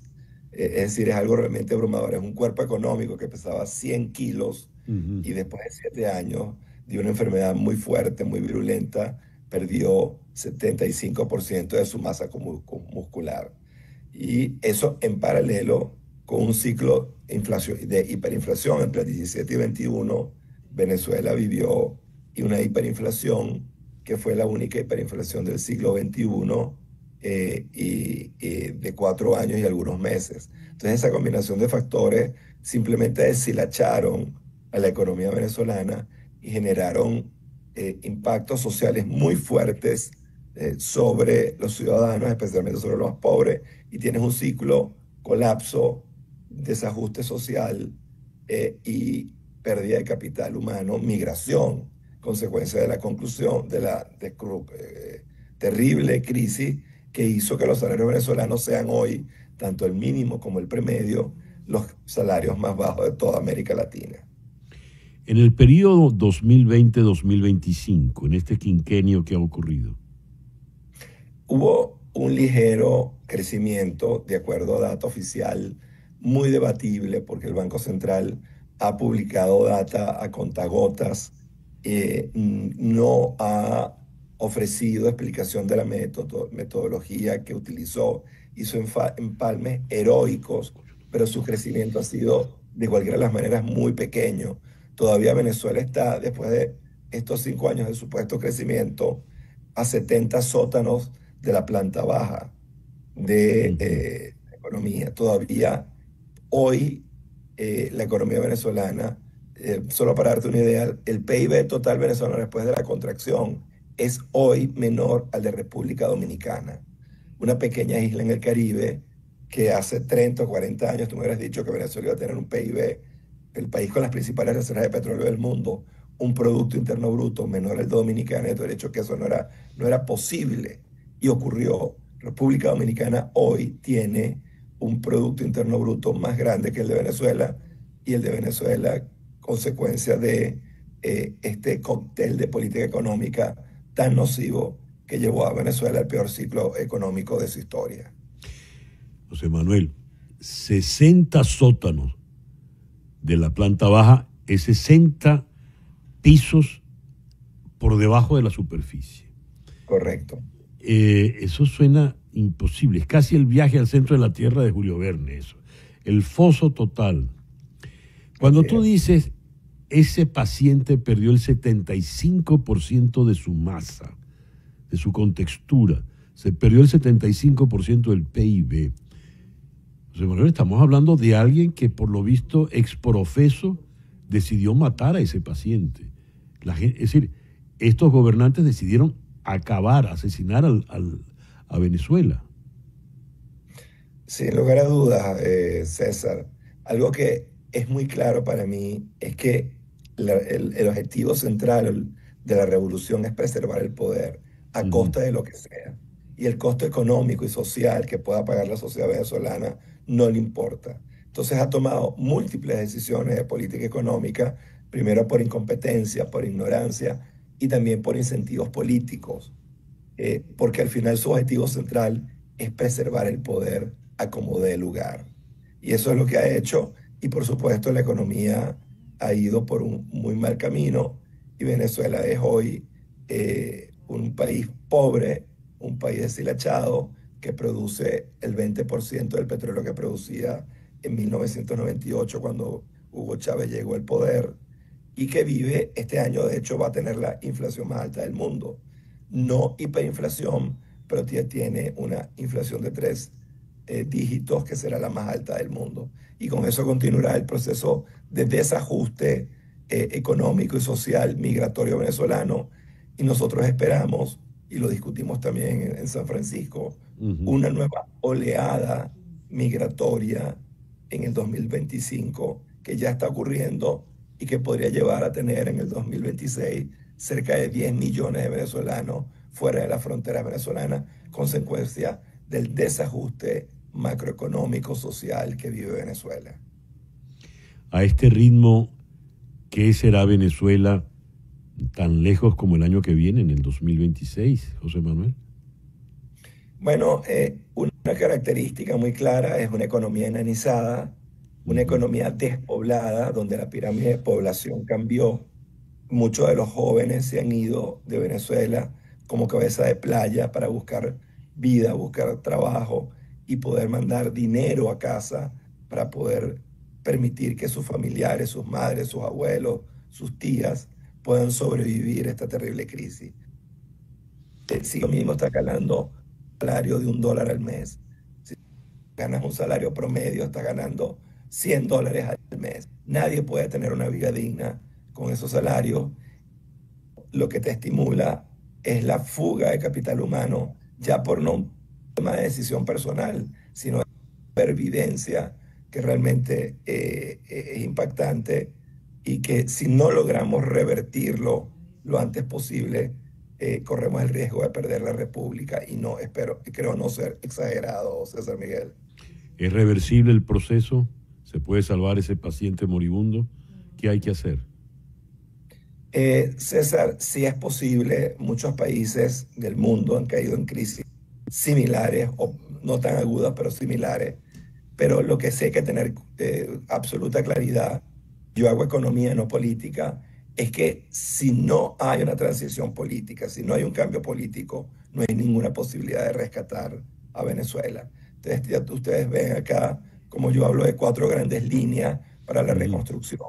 Es decir, es algo realmente abrumador. Es un cuerpo económico que pesaba 100 kilos y después de 7 años de una enfermedad muy fuerte, muy virulenta, perdió 75% de su masa muscular. Y eso en paralelo con un ciclo de hiperinflación entre el 17 y 21, Venezuela vivió una hiperinflación que fue la única hiperinflación del siglo XXI de 4 años y algunos meses. Entonces esa combinación de factores simplemente deshilacharon a la economía venezolana y generaron impactos sociales muy fuertes sobre los ciudadanos, especialmente sobre los más pobres, y tienes un ciclo, colapso, desajuste social y pérdida de capital humano, migración, consecuencia de la conclusión de la terrible crisis que hizo que los salarios venezolanos sean hoy, tanto el mínimo como el promedio, los salarios más bajos de toda América Latina. En el periodo 2020-2025, en este quinquenio, ¿qué ha ocurrido? Hubo un ligero crecimiento, de acuerdo a data oficial, muy debatible, porque el Banco Central ha publicado data a contagotas, no ha ofrecido explicación de la metodología que utilizó, hizo empalmes heroicos, pero su crecimiento ha sido, de cualquiera de las maneras, muy pequeño. Todavía Venezuela está, después de estos 5 años de supuesto crecimiento, a 70 sótanos de la planta baja de la economía. Todavía hoy la economía venezolana, solo para darte una idea, el PIB total venezolano después de la contracción es hoy menor al de República Dominicana, una pequeña isla en el Caribe que hace 30 o 40 años tú me hubieras dicho que Venezuela iba a tener un PIB, el país con las principales reservas de petróleo del mundo, un Producto Interno Bruto menor al dominicano, y tú hubieras dicho que eso no era posible, y ocurrió. República Dominicana hoy tiene un Producto Interno Bruto más grande que el de Venezuela, y el de Venezuela, consecuencia de este cóctel de política económica tan nocivo que llevó a Venezuela al peor ciclo económico de su historia. José Manuel, 60 sótanos de la planta baja es 60 pisos por debajo de la superficie. Correcto. Eso suena imposible. Es casi el viaje al centro de la Tierra de Julio Verne, eso. El foso total. Cuando tú dices, ese paciente perdió el 75% de su masa, de su contextura, se perdió el 75% del PIB. José Manuel, estamos hablando de alguien que por lo visto exprofeso decidió matar a ese paciente. Es decir, estos gobernantes decidieron acabar, asesinar a Venezuela. Sin lugar a dudas, César, algo que es muy claro para mí es que el objetivo central de la revolución es preservar el poder a costa de lo que sea. Y el costo económico y social que pueda pagar la sociedad venezolana no le importa. Entonces ha tomado múltiples decisiones de política económica, primero por incompetencia, por ignorancia y también por incentivos políticos, porque al final su objetivo central es preservar el poder a como dé lugar. Y eso es lo que ha hecho, y por supuesto la economía ha ido por un muy mal camino, y Venezuela es hoy un país pobre, un país deshilachado, que produce el 20% del petróleo que producía en 1998 cuando Hugo Chávez llegó al poder, y que vive, este año de hecho va a tener la inflación más alta del mundo. No hiperinflación, pero tiene una inflación de 3 dígitos que será la más alta del mundo. Y con eso continuará el proceso de desajuste económico y social migratorio venezolano. Y nosotros esperamos, y lo discutimos también en San Francisco, una nueva oleada migratoria en el 2025 que ya está ocurriendo y que podría llevar a tener en el 2026 cerca de 10 millones de venezolanos fuera de las fronteras venezolanas, consecuencia del desajuste macroeconómico social que vive Venezuela. A este ritmo, ¿qué será Venezuela tan lejos como el año que viene, en el 2026, José Manuel? Bueno, una característica muy clara es una economía enanizada, una economía despoblada, donde la pirámide de población cambió. Muchos de los jóvenes se han ido de Venezuela como cabeza de playa para buscar vida, buscar trabajo y poder mandar dinero a casa para poder permitir que sus familiares, sus madres, sus abuelos, sus tías puedan sobrevivir a esta terrible crisis. Si lo mismo está ganando un salario de $1 al mes, si ganas un salario promedio, está ganando $100 al mes. Nadie puede tener una vida digna con esos salarios. Lo que te estimula es la fuga de capital humano, ya por no un tema de decisión personal, sino de supervivencia, que realmente es impactante y que si no logramos revertirlo lo antes posible, corremos el riesgo de perder la República, y no creo no ser exagerado, César Miguel. ¿Es reversible el proceso? ¿Se puede salvar ese paciente moribundo? ¿Qué hay que hacer? César, sí es posible. Muchos países del mundo han caído en crisis similares, o no tan agudas, pero similares. Pero lo que sí hay que tener absoluta claridad, yo hago economía, no política, es que si no hay una transición política, si no hay un cambio político, no hay ninguna posibilidad de rescatar a Venezuela. Entonces, ya ustedes ven acá, como yo hablo de 4 grandes líneas para la reconstrucción.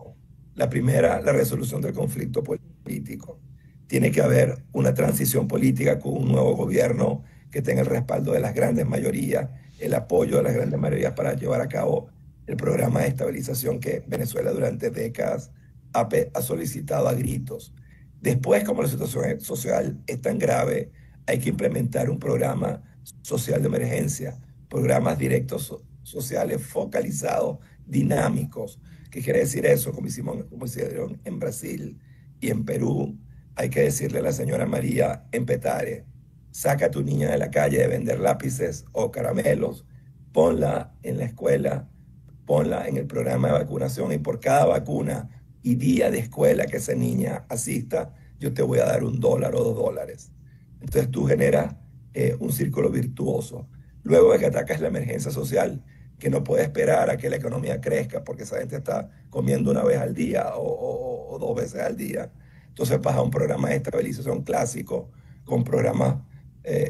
La primera, la resolución del conflicto político. Tiene que haber una transición política con un nuevo gobierno que tenga el respaldo de las grandes mayorías, el apoyo de las grandes mayorías para llevar a cabo el programa de estabilización que Venezuela durante décadas ha solicitado a gritos. Después, como la situación social es tan grave, hay que implementar un programa social de emergencia, programas directos sociales focalizados, dinámicos. ¿Qué quiere decir eso? Como hicieron en Brasil y en Perú. Hay que decirle a la señora María en Petare: saca a tu niña de la calle de vender lápices o caramelos, ponla en la escuela, ponla en el programa de vacunación, y por cada vacuna y día de escuela que esa niña asista, yo te voy a dar $1 o $2. Entonces tú generas un círculo virtuoso. Luego de que atacas la emergencia social, que no puede esperar a que la economía crezca porque esa gente está comiendo una vez al día o 2 veces al día. Entonces vas a un programa de estabilización clásico, con programas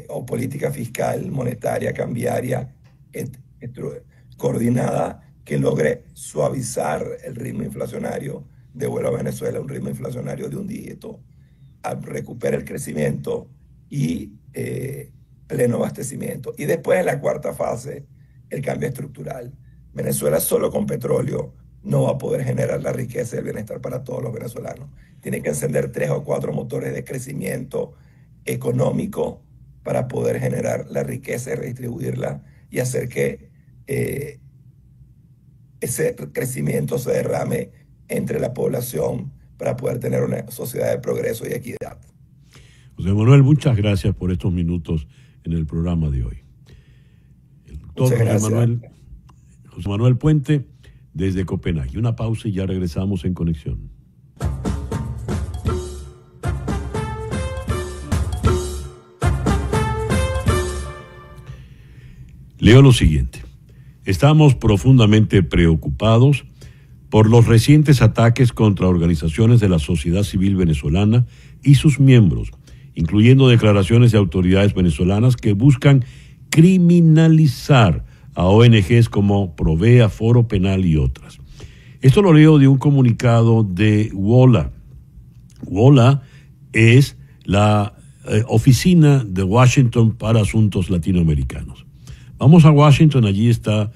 o política fiscal, monetaria, cambiaria, coordinada, que logre suavizar el ritmo inflacionario, devuelva a Venezuela un ritmo inflacionario de un dígito, recupere el crecimiento y pleno abastecimiento. Y después, en la cuarta fase, el cambio estructural. Venezuela solo con petróleo no va a poder generar la riqueza y el bienestar para todos los venezolanos. Tiene que encender 3 o 4 motores de crecimiento económico para poder generar la riqueza y redistribuirla y hacer que ese crecimiento se derrame entre la población para poder tener una sociedad de progreso y equidad. José Manuel, muchas gracias por estos minutos en el programa de hoy. El doctor José Manuel Puente, desde Copenhague. Una pausa y ya regresamos en Conexión. Leo lo siguiente. Estamos profundamente preocupados por los recientes ataques contra organizaciones de la sociedad civil venezolana y sus miembros, incluyendo declaraciones de autoridades venezolanas que buscan criminalizar a ONGs como Provea, Foro Penal y otras. Esto lo leo de un comunicado de WOLA. WOLA es la oficina de Washington para asuntos latinoamericanos. Vamos a Washington, allí está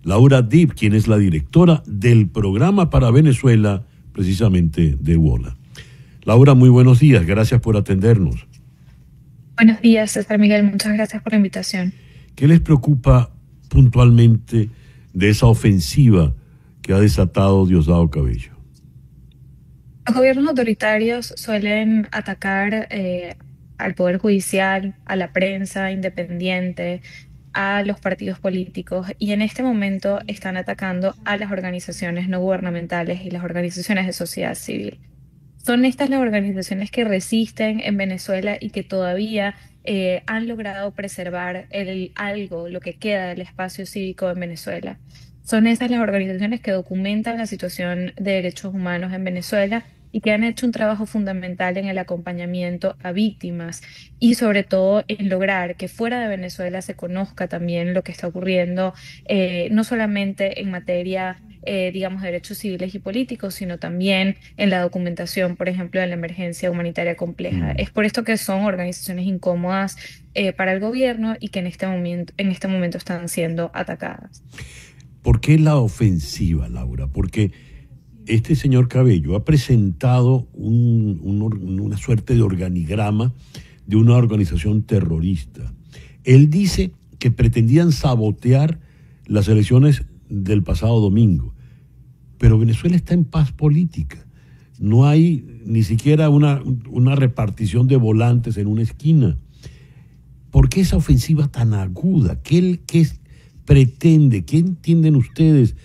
Laura Dibb, quien es la directora del programa para Venezuela, precisamente de WOLA. Laura, muy buenos días, gracias por atendernos. Buenos días, César Miguel, muchas gracias por la invitación. ¿Qué les preocupa puntualmente de esa ofensiva que ha desatado Diosdado Cabello? Los gobiernos autoritarios suelen atacar al Poder Judicial, a la prensa independiente, a los partidos políticos, y en este momento están atacando a las organizaciones no gubernamentales y las organizaciones de sociedad civil. Son estas las organizaciones que resisten en Venezuela y que todavía han logrado preservar lo que queda del espacio cívico en Venezuela. Son estas las organizaciones que documentan la situación de derechos humanos en Venezuela y que han hecho un trabajo fundamental en el acompañamiento a víctimas y sobre todo en lograr que fuera de Venezuela se conozca también lo que está ocurriendo, no solamente en materia digamos, derechos civiles y políticos, sino también en la documentación, por ejemplo, de la emergencia humanitaria compleja. Es por esto que son organizaciones incómodas para el gobierno y que en este momento están siendo atacadas. ¿Por qué la ofensiva, Laura? Porque este señor Cabello ha presentado una suerte de organigrama de una organización terrorista. Él dice que pretendían sabotear las elecciones del pasado domingo, pero Venezuela está en paz política. No hay ni siquiera una repartición de volantes en una esquina. ¿Por qué esa ofensiva tan aguda? ¿Qué pretende? ¿Qué entienden ustedes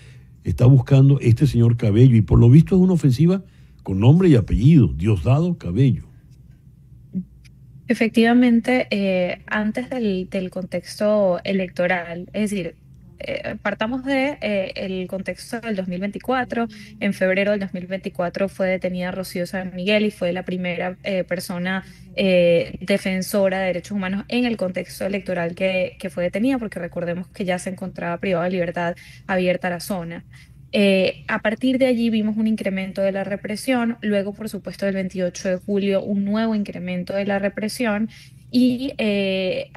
está buscando este señor Cabello? Y por lo visto es una ofensiva con nombre y apellido, Diosdado Cabello. Efectivamente, antes del contexto electoral, es decir, partamos el contexto del 2024. En febrero del 2024 fue detenida Rocío San Miguel y fue la primera persona defensora de derechos humanos en el contexto electoral que fue detenida, porque recordemos que ya se encontraba privada de libertad abierta a la zona. A partir de allí vimos un incremento de la represión, luego por supuesto del 28 de julio un nuevo incremento de la represión y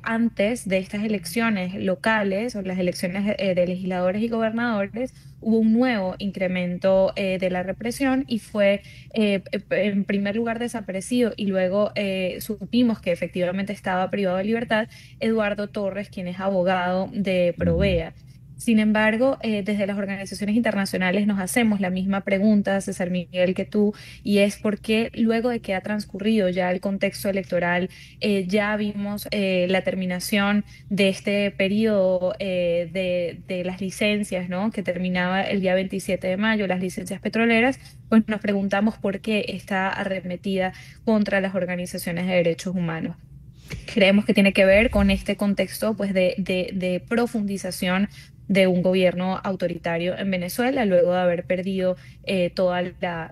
antes de estas elecciones locales o las elecciones de legisladores y gobernadores hubo un nuevo incremento de la represión y fue en primer lugar desaparecido y luego supimos que efectivamente estaba privado de libertad Eduardo Torres, quien es abogado de Provea. Sin embargo, desde las organizaciones internacionales nos hacemos la misma pregunta, César Miguel, que tú, y es por qué luego de que ha transcurrido ya el contexto electoral, ya vimos la terminación de este periodo de las licencias, ¿no?, que terminaba el día 27 de mayo, las licencias petroleras, pues nos preguntamos por qué está arremetida contra las organizaciones de derechos humanos. Creemos que tiene que ver con este contexto pues, de profundización de un gobierno autoritario en Venezuela, luego de haber perdido toda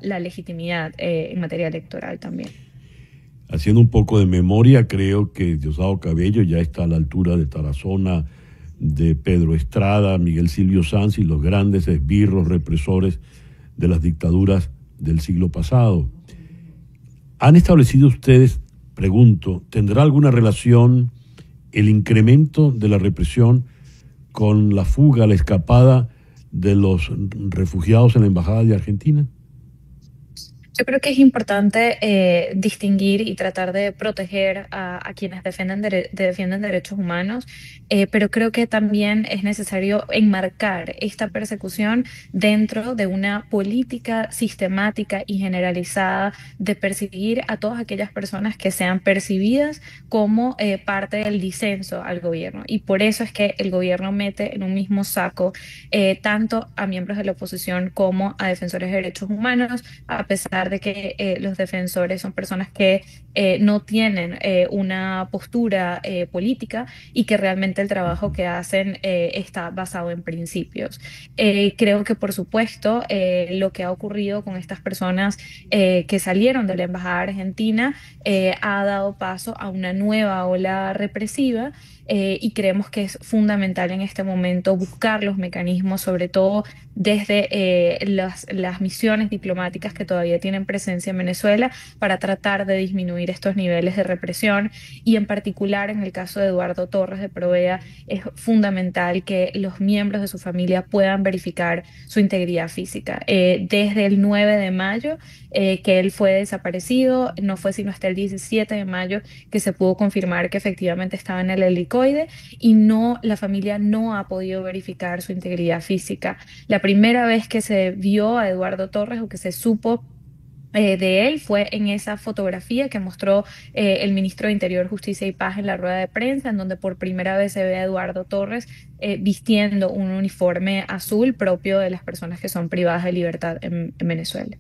la legitimidad en materia electoral también. Haciendo un poco de memoria, creo que Diosdado Cabello ya está a la altura de Tarazona, de Pedro Estrada, Miguel Silvio Sanz y los grandes esbirros represores de las dictaduras del siglo pasado. ¿Han establecido ustedes, pregunto, tendrá alguna relación el incremento de la represión con la fuga, la escapada de los refugiados en la Embajada de Argentina? Yo creo que es importante distinguir y tratar de proteger a quienes defienden derechos humanos, pero creo que también es necesario enmarcar esta persecución dentro de una política sistemática y generalizada de perseguir a todas aquellas personas que sean percibidas como parte del disenso al gobierno. Y por eso es que el gobierno mete en un mismo saco tanto a miembros de la oposición como a defensores de derechos humanos, a pesar de que los defensores son personas que no tienen una postura política y que realmente el trabajo que hacen está basado en principios. Creo que, por supuesto, lo que ha ocurrido con estas personas que salieron de la Embajada Argentina ha dado paso a una nueva ola represiva. Y creemos que es fundamental en este momento buscar los mecanismos, sobre todo desde las misiones diplomáticas que todavía tienen presencia en Venezuela, para tratar de disminuir estos niveles de represión. Y en particular, en el caso de Eduardo Torres de Provea, es fundamental que los miembros de su familia puedan verificar su integridad física. Desde el 9 de mayo, que él fue desaparecido, no fue sino hasta el 17 de mayo que se pudo confirmar que efectivamente estaba en el helicoide, y la familia no ha podido verificar su integridad física. La primera vez que se vio a Eduardo Torres o que se supo de él fue en esa fotografía que mostró el ministro de Interior, Justicia y Paz en la rueda de prensa, en donde por primera vez se ve a Eduardo Torres vistiendo un uniforme azul propio de las personas que son privadas de libertad en Venezuela.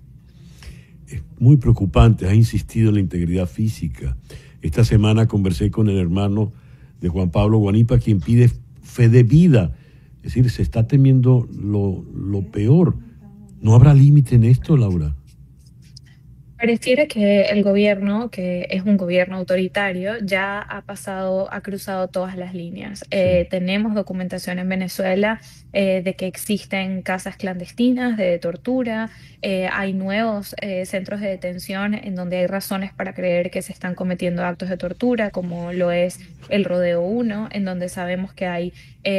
Es muy preocupante, ha insistido en la integridad física. Esta semana conversé con el hermano de Juan Pablo Guanipa, quien pide fe de vida. Es decir, se está temiendo lo peor. ¿No habrá límite en esto, Laura? Pareciera que el gobierno, que es un gobierno autoritario, ya ha cruzado todas las líneas. Tenemos documentación en Venezuela de que existen casas clandestinas de tortura, hay nuevos centros de detención en donde hay razones para creer que se están cometiendo actos de tortura, como lo es el Rodeo 1, en donde sabemos que hay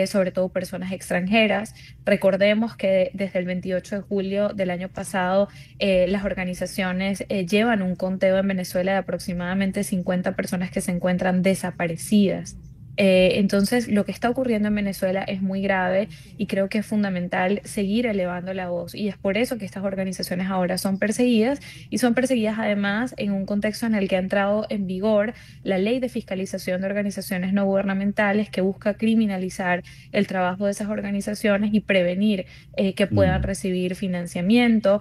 sobre todo personas extranjeras. Recordemos que desde el 28 de julio del año pasado las organizaciones llevan un conteo en Venezuela de aproximadamente 50 personas que se encuentran desaparecidas. Entonces, lo que está ocurriendo en Venezuela es muy grave y creo que es fundamental seguir elevando la voz. Y es por eso que estas organizaciones ahora son perseguidas, y son perseguidas además en un contexto en el que ha entrado en vigor la Ley de Fiscalización de Organizaciones No Gubernamentales, que busca criminalizar el trabajo de esas organizaciones y prevenir que puedan recibir financiamiento,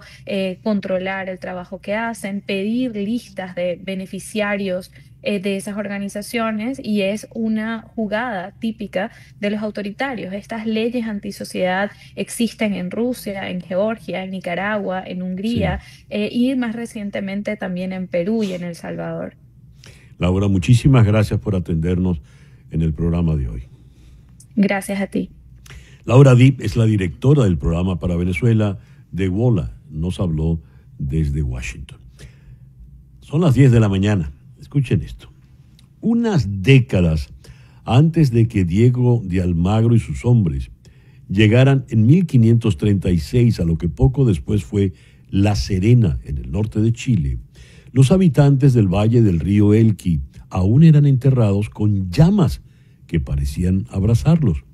controlar el trabajo que hacen, pedir listas de beneficiarios de esas organizaciones, y es una jugada típica de los autoritarios. Estas leyes antisociedad existen en Rusia, en Georgia, en Nicaragua, en Hungría, y más recientemente también en Perú y en El Salvador. Laura, muchísimas gracias por atendernos en el programa de hoy. Gracias a ti. Laura Diep es la directora del programa para Venezuela de WOLA. Nos habló desde Washington. Son las 10 de la mañana. Escuchen esto. Unas décadas antes de que Diego de Almagro y sus hombres llegaran en 1536 a lo que poco después fue La Serena, en el norte de Chile, los habitantes del valle del río Elqui aún eran enterrados con llamas que parecían abrazarlos.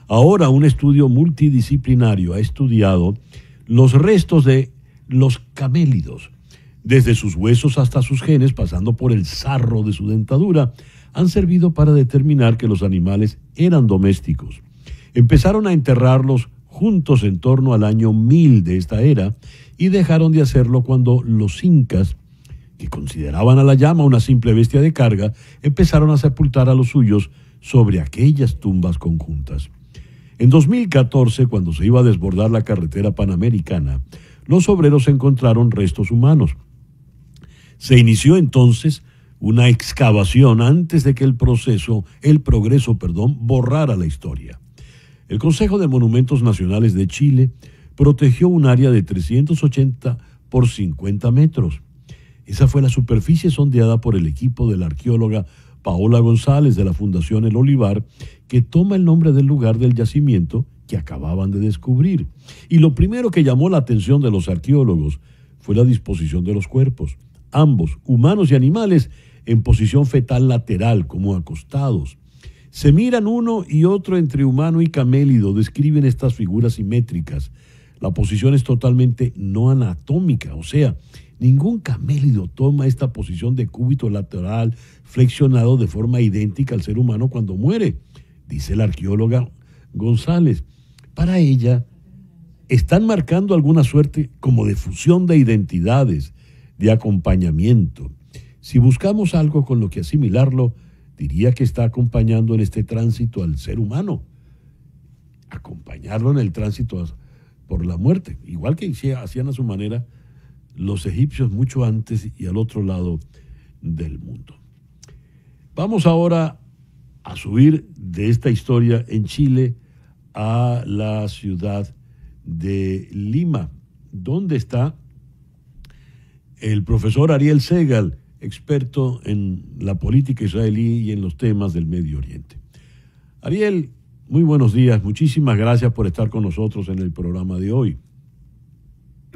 Ahora un estudio multidisciplinario ha estudiado los restos de los camélidos. Desde sus huesos hasta sus genes, pasando por el sarro de su dentadura, han servido para determinar que los animales eran domésticos. Empezaron a enterrarlos juntos en torno al año 1000 de esta era y dejaron de hacerlo cuando los incas, que consideraban a la llama una simple bestia de carga, empezaron a sepultar a los suyos sobre aquellas tumbas conjuntas. En 2014, cuando se iba a desbordar la carretera panamericana, los obreros encontraron restos humanos. Se inició entonces una excavación antes de que el progreso, borrara la historia. El Consejo de Monumentos Nacionales de Chile protegió un área de 380 por 50 metros. Esa fue la superficie sondeada por el equipo de la arqueóloga Paola González de la Fundación El Olivar, que toma el nombre del lugar del yacimiento que acababan de descubrir. Y lo primero que llamó la atención de los arqueólogos fue la disposición de los cuerpos, ambos, humanos y animales, en posición fetal lateral, como acostados. Se miran uno y otro entre humano y camélido, describen estas figuras simétricas. La posición es totalmente no anatómica, o sea, ningún camélido toma esta posición de cúbito lateral flexionado de forma idéntica al ser humano cuando muere, dice la arqueóloga González. Para ella, están marcando alguna suerte como de fusión de identidades, de acompañamiento. Si buscamos algo con lo que asimilarlo, diría que está acompañando en este tránsito al ser humano, acompañarlo en el tránsito por la muerte, igual que hacían a su manera los egipcios mucho antes y al otro lado del mundo. Vamos ahora a subir de esta historia en Chile a la ciudad de Lima, donde está el profesor Ariel Segal, experto en la política israelí y en los temas del Medio Oriente. Ariel, muy buenos días, muchísimas gracias por estar con nosotros en el programa de hoy.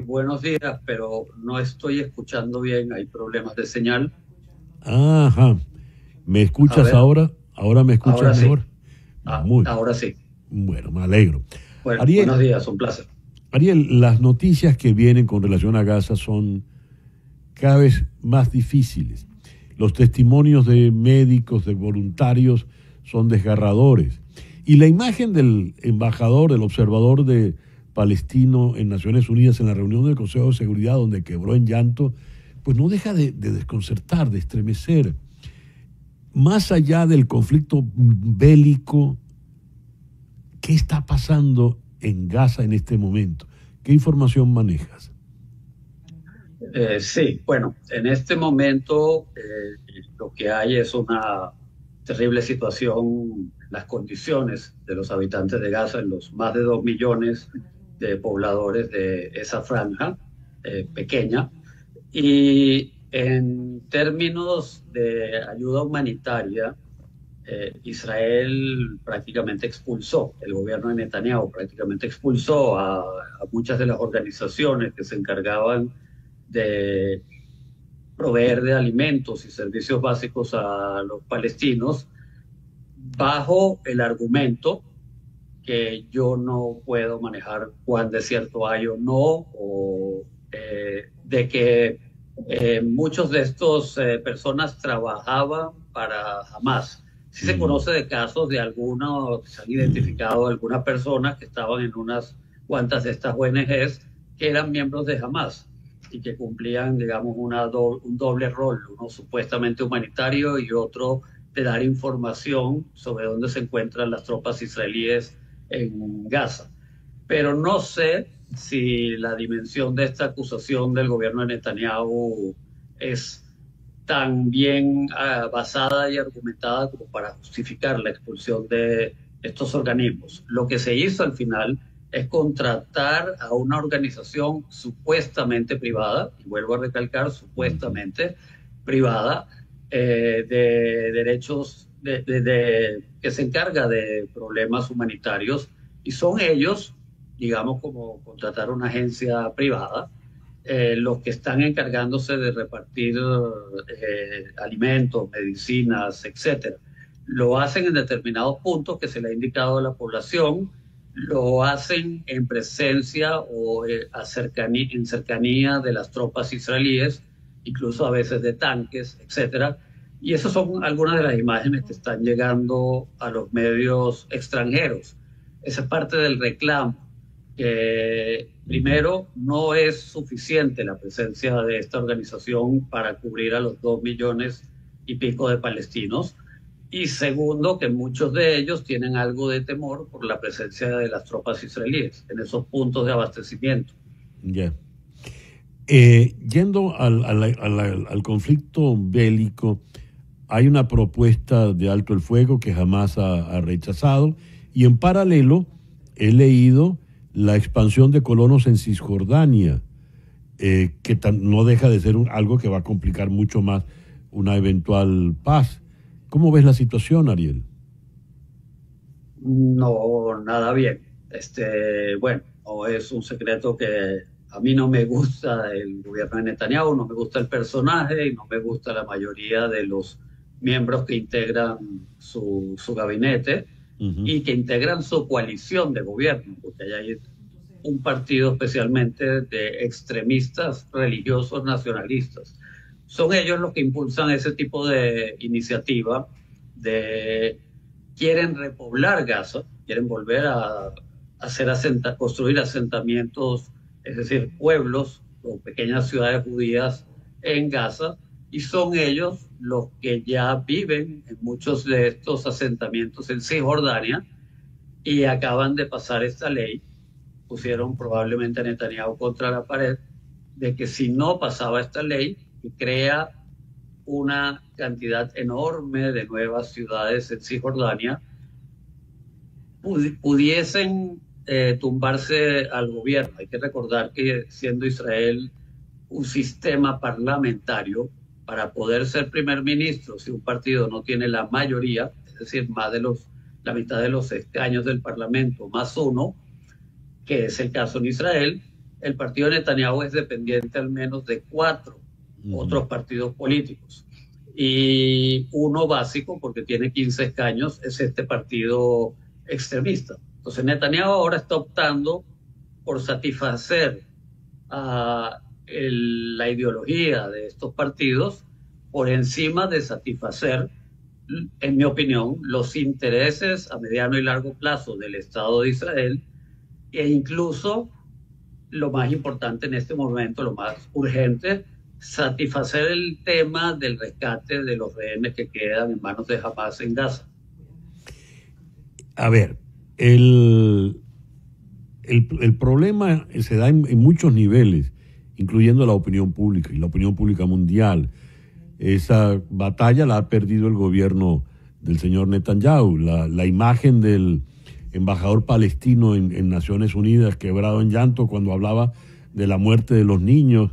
Buenos días, pero no estoy escuchando bien, hay problemas de señal. Ajá, ¿me escuchas ahora? ¿Ahora me escuchas ahora mejor? Sí. Ahora sí. Bueno, me alegro. Bueno, Ariel, buenos días, un placer. Ariel, las noticias que vienen con relación a Gaza son cada vez más difíciles. Los testimonios de médicos, de voluntarios, son desgarradores. Y la imagen del embajador, del observador palestino en Naciones Unidas en la reunión del Consejo de Seguridad, donde quebró en llanto, pues no deja de desconcertar, de estremecer. Más allá del conflicto bélico, ¿qué está pasando en Gaza en este momento? ¿Qué información manejas? Sí, bueno, en este momento lo que hay es una terrible situación, las condiciones de los habitantes de Gaza, en los más de 2 millones de pobladores de esa franja pequeña. Y en términos de ayuda humanitaria, Israel prácticamente expulsó, el gobierno de Netanyahu prácticamente expulsó a muchas de las organizaciones que se encargaban de proveer de alimentos y servicios básicos a los palestinos, bajo el argumento que yo no puedo manejar cuán de cierto hay o no, o de que muchos de estos personas trabajaban para Hamas. Sí se conoce de casos de algunos, se han identificado algunas personas que estaban en unas cuantas de estas ONGs que eran miembros de Hamas y que cumplían, digamos, un doble rol, uno supuestamente humanitario y otro de dar información sobre dónde se encuentran las tropas israelíes en Gaza. Pero no sé si la dimensión de esta acusación del gobierno de Netanyahu es tan bien basada y argumentada como para justificar la expulsión de estos organismos. Lo que se hizo al final es contratar a una organización supuestamente privada, y vuelvo a recalcar, supuestamente privada, de derechos, que se encarga de problemas humanitarios, y son ellos, digamos, como contratar una agencia privada, los que están encargándose de repartir alimentos, medicinas, etcétera. Lo hacen en determinados puntos que se le ha indicado a la población, lo hacen en presencia o en cercanía de las tropas israelíes, incluso a veces de tanques, etcétera. Y esas son algunas de las imágenes que están llegando a los medios extranjeros. Esa es parte del reclamo. Primero, no es suficiente la presencia de esta organización para cubrir a los 2 millones y pico de palestinos. Y segundo, que muchos de ellos tienen algo de temor por la presencia de las tropas israelíes en esos puntos de abastecimiento. Ya. Yendo al conflicto bélico, hay una propuesta de alto el fuego que jamás ha rechazado, y en paralelo he leído la expansión de colonos en Cisjordania, que no deja de ser algo que va a complicar mucho más una eventual paz. ¿Cómo ves la situación, Ariel? No, nada bien. Bueno, no es un secreto que a mí no me gusta el gobierno de Netanyahu, no me gusta el personaje y no me gusta la mayoría de los miembros que integran su gabinete y que integran su coalición de gobierno, porque hay un partido especialmente de extremistas religiosos nacionalistas. Son ellos los que impulsan ese tipo de iniciativa quieren repoblar Gaza, quieren volver a construir asentamientos, es decir, pueblos o pequeñas ciudades judías en Gaza, y son ellos los que ya viven en muchos de estos asentamientos en Cisjordania y acaban de pasar esta ley. Pusieron probablemente a Netanyahu contra la pared de que si no pasaba esta ley, que crea una cantidad enorme de nuevas ciudades en Cisjordania, pudiesen tumbarse al gobierno. Hay que recordar que siendo Israel un sistema parlamentario, para poder ser primer ministro, si un partido no tiene la mayoría, es decir, la mitad de los escaños del parlamento más uno, que es el caso en Israel, el partido de Netanyahu es dependiente al menos de 4 otros partidos políticos. Y uno básico, porque tiene 15 escaños, es este partido extremista. Entonces Netanyahu ahora está optando por satisfacer la ideología de estos partidos por encima de satisfacer, en mi opinión, los intereses a mediano y largo plazo del Estado de Israel, e incluso lo más importante en este momento, lo más urgente, satisfacer el tema del rescate de los rehenes que quedan en manos de Hamas en Gaza. A ver, el problema se da en muchos niveles, incluyendo la opinión pública y la opinión pública mundial. Esa batalla la ha perdido el gobierno del señor Netanyahu. La imagen del embajador palestino en Naciones Unidas quebrado en llanto cuando hablaba de la muerte de los niños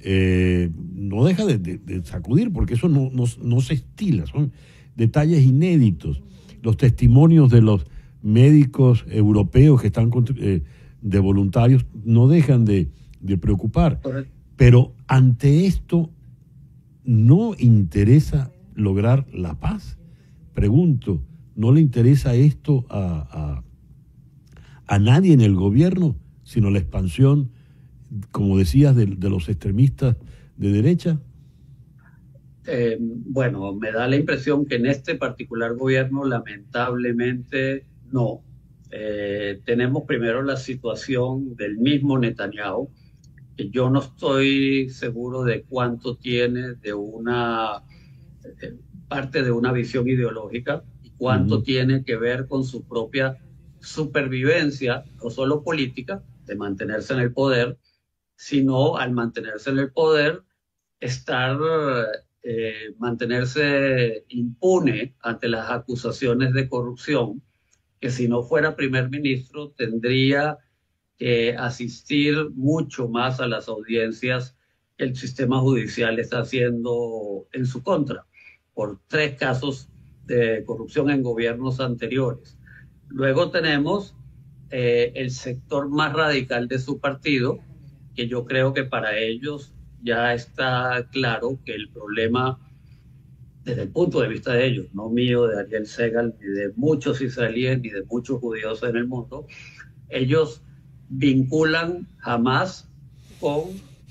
no deja de sacudir, porque eso no se estila, son detalles inéditos. Los testimonios de los médicos europeos que están de voluntarios no dejan de preocupar. Correcto. Pero ante esto, ¿no interesa lograr la paz? Pregunto, ¿no le interesa esto a nadie en el gobierno, sino la expansión, como decías, de los extremistas de derecha? Bueno, me da la impresión que en este particular gobierno, lamentablemente, no. Tenemos primero la situación del mismo Netanyahu, que yo no estoy seguro de cuánto tiene de una parte de una visión ideológica y cuánto tiene que ver con su propia supervivencia, no solo política, de mantenerse en el poder, sino al mantenerse en el poder, mantenerse impune ante las acusaciones de corrupción, que si no fuera primer ministro tendría que asistir mucho más a las audiencias que el sistema judicial está haciendo en su contra, por 3 casos de corrupción en gobiernos anteriores. Luego tenemos el sector más radical de su partido, que yo creo que para ellos ya está claro que el problema, desde el punto de vista de ellos, no mío, de Ariel Segal, ni de muchos israelíes, ni de muchos judíos en el mundo, ellos vinculan Hamas con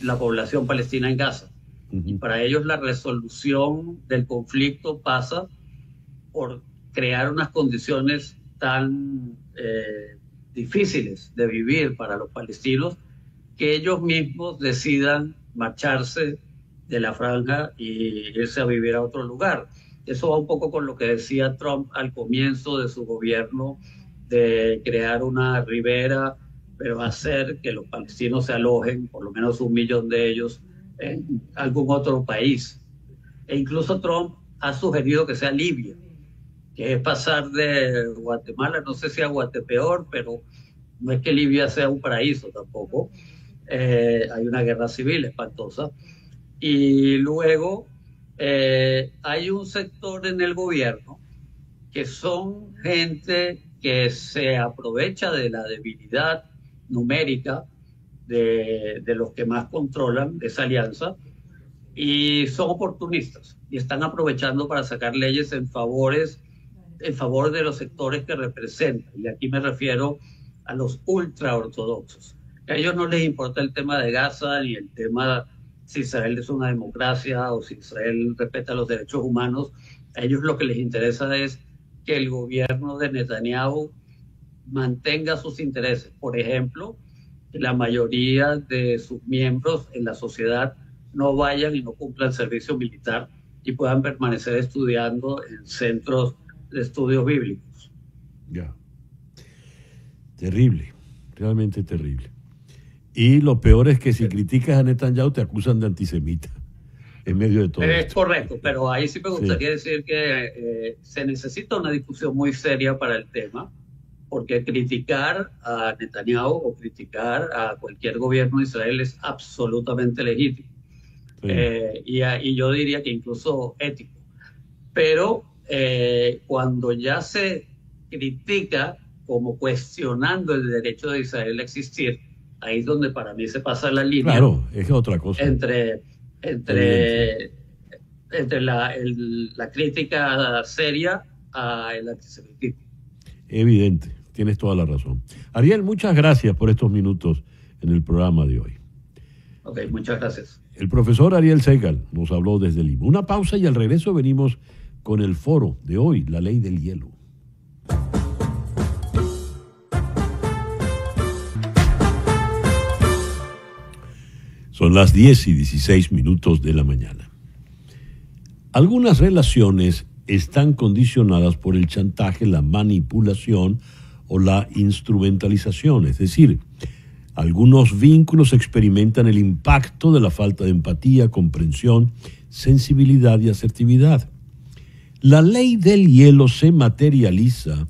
la población palestina en Gaza. Y para ellos la resolución del conflicto pasa por crear unas condiciones tan difíciles de vivir para los palestinos que ellos mismos decidan marcharse de la franja y irse a vivir a otro lugar. Eso va un poco con lo que decía Trump al comienzo de su gobierno, de crear una ribera, pero hacer que los palestinos se alojen, por lo menos 1 millón de ellos, en algún otro país. E incluso Trump ha sugerido que sea Libia, que es pasar de Guatemala, no sé si a Guatepeor, pero no es que Libia sea un paraíso tampoco. Hay una guerra civil espantosa. Y luego hay un sector en el gobierno que son gente que se aprovecha de la debilidad numérica de los que más controlan esa alianza y son oportunistas y están aprovechando para sacar leyes en favor de los sectores que representan. Y aquí me refiero a los ultraortodoxos. A ellos no les importa el tema de Gaza ni el tema si Israel es una democracia o si Israel respeta los derechos humanos. A ellos lo que les interesa es que el gobierno de Netanyahu mantenga sus intereses. Por ejemplo, que la mayoría de sus miembros en la sociedad no vayan y no cumplan servicio militar y puedan permanecer estudiando en centros de estudios bíblicos. Ya. Terrible, realmente terrible. Y lo peor es que si criticas a Netanyahu te acusan de antisemita en medio de todo esto. Es correcto, pero ahí sí me gustaría decir que se necesita una discusión muy seria para el tema, porque criticar a Netanyahu o criticar a cualquier gobierno de Israel es absolutamente legítimo. Sí. Y yo diría que incluso ético. Pero cuando ya se critica como cuestionando el derecho de Israel a existir, ahí es donde para mí se pasa la línea. Claro, es otra cosa. Entre la crítica seria al antisemitismo. Evidente, tienes toda la razón. Ariel, muchas gracias por estos minutos en el programa de hoy. Ok, muchas gracias. El profesor Ariel Segal nos habló desde Lima. Una pausa y al regreso venimos con el foro de hoy, la ley del hielo. Son las 10:16 de la mañana. Algunas relaciones están condicionadas por el chantaje, la manipulación o la instrumentalización. Es decir, algunos vínculos experimentan el impacto de la falta de empatía, comprensión, sensibilidad y asertividad. La ley del hielo se materializa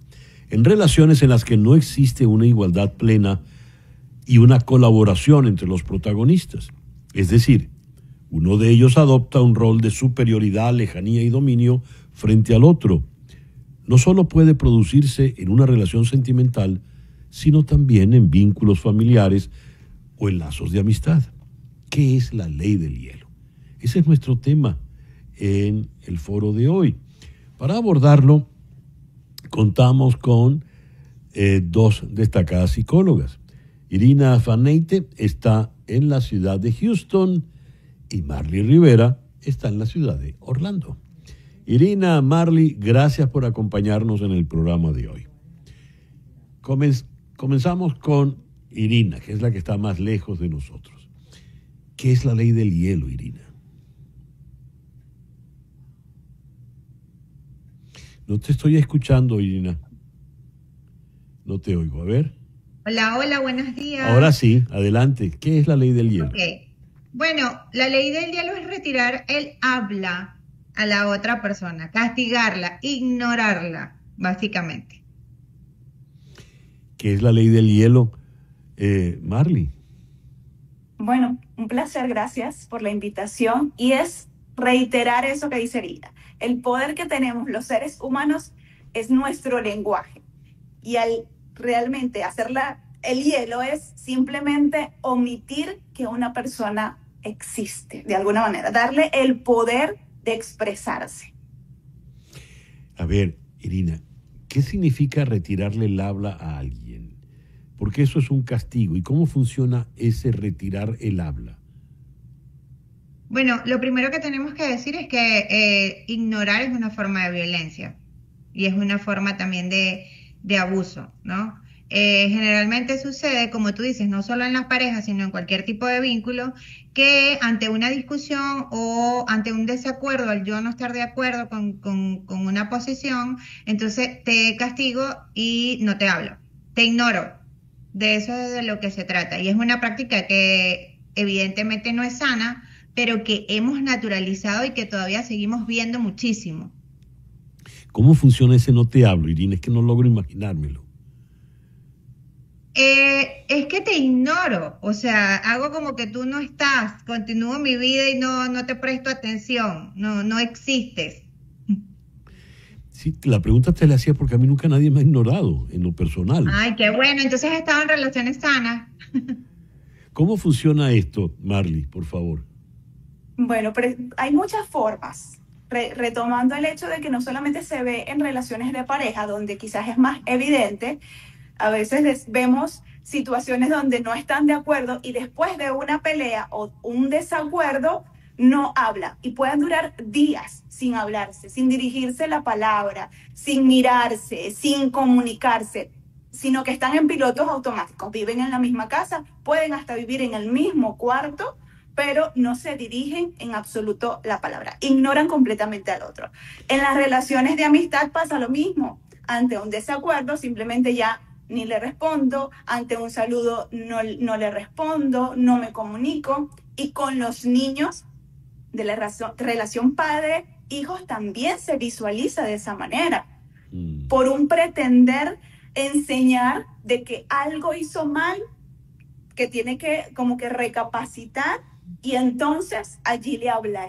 en relaciones en las que no existe una igualdad plena y una colaboración entre los protagonistas. Es decir, uno de ellos adopta un rol de superioridad, lejanía y dominio frente al otro. No solo puede producirse en una relación sentimental, sino también en vínculos familiares o en lazos de amistad. ¿Qué es la ley del hielo? Ese es nuestro tema en el foro de hoy. Para abordarlo, contamos con dos destacadas psicólogas. Irina Faneite está en la ciudad de Houston y Marly Rivera está en la ciudad de Orlando. Irina, Marly, gracias por acompañarnos en el programa de hoy. Comenzamos con Irina, que es la que está más lejos de nosotros. ¿Qué es la ley del hielo, Irina? No te estoy escuchando, Irina. No te oigo. A ver. Hola, hola, buenos días. Ahora sí, adelante. ¿Qué es la ley del hielo? Okay. Bueno, la ley del hielo es retirar el habla a la otra persona, castigarla, ignorarla, básicamente. ¿Qué es la ley del hielo, Marly? Bueno, un placer, gracias por la invitación. Y es reiterar eso que dice Irina. El poder que tenemos los seres humanos es nuestro lenguaje. Y al realmente el hielo es simplemente omitir que una persona existe, de alguna manera, darle el poder de expresarse. A ver, Irina, ¿qué significa retirarle el habla a alguien? Porque eso es un castigo. ¿Y cómo funciona ese retirar el habla? Bueno, lo primero que tenemos que decir es que ignorar es una forma de violencia y es una forma también de abuso, ¿no? Generalmente sucede, como tú dices, no solo en las parejas, sino en cualquier tipo de vínculo, que ante una discusión o ante un desacuerdo, al yo no estar de acuerdo con una posición, entonces te castigo y no te hablo, te ignoro. De eso es de lo que se trata. Y es una práctica que evidentemente no es sana, pero que hemos naturalizado y que todavía seguimos viendo muchísimo. ¿Cómo funciona ese no te hablo, Irina? Es que no logro imaginármelo. Es que te ignoro, o sea, hago como que tú no estás, continúo mi vida y no te presto atención, no existes. Sí, la pregunta te la hacía porque a mí nunca nadie me ha ignorado en lo personal. Ay, qué bueno, entonces has estado en relaciones sanas. ¿Cómo funciona esto, Marley, por favor? Bueno, pero hay muchas formas. Retomando el hecho de que no solamente se ve en relaciones de pareja, donde quizás es más evidente, a veces vemos situaciones donde no están de acuerdo y después de una pelea o un desacuerdo no habla y pueden durar días sin hablarse, sin dirigirse la palabra, sin mirarse, sin comunicarse, sino que están en pilotos automáticos, viven en la misma casa, pueden hasta vivir en el mismo cuarto, pero no se dirigen en absoluto la palabra, ignoran completamente al otro. En las relaciones de amistad pasa lo mismo, ante un desacuerdo simplemente ya ni le respondo, ante un saludo no le respondo, no me comunico, y con los niños de la relación padre-hijos también se visualiza de esa manera, por un pretender enseñar de que algo hizo mal, que tiene que como que recapacitar, y entonces allí le habla.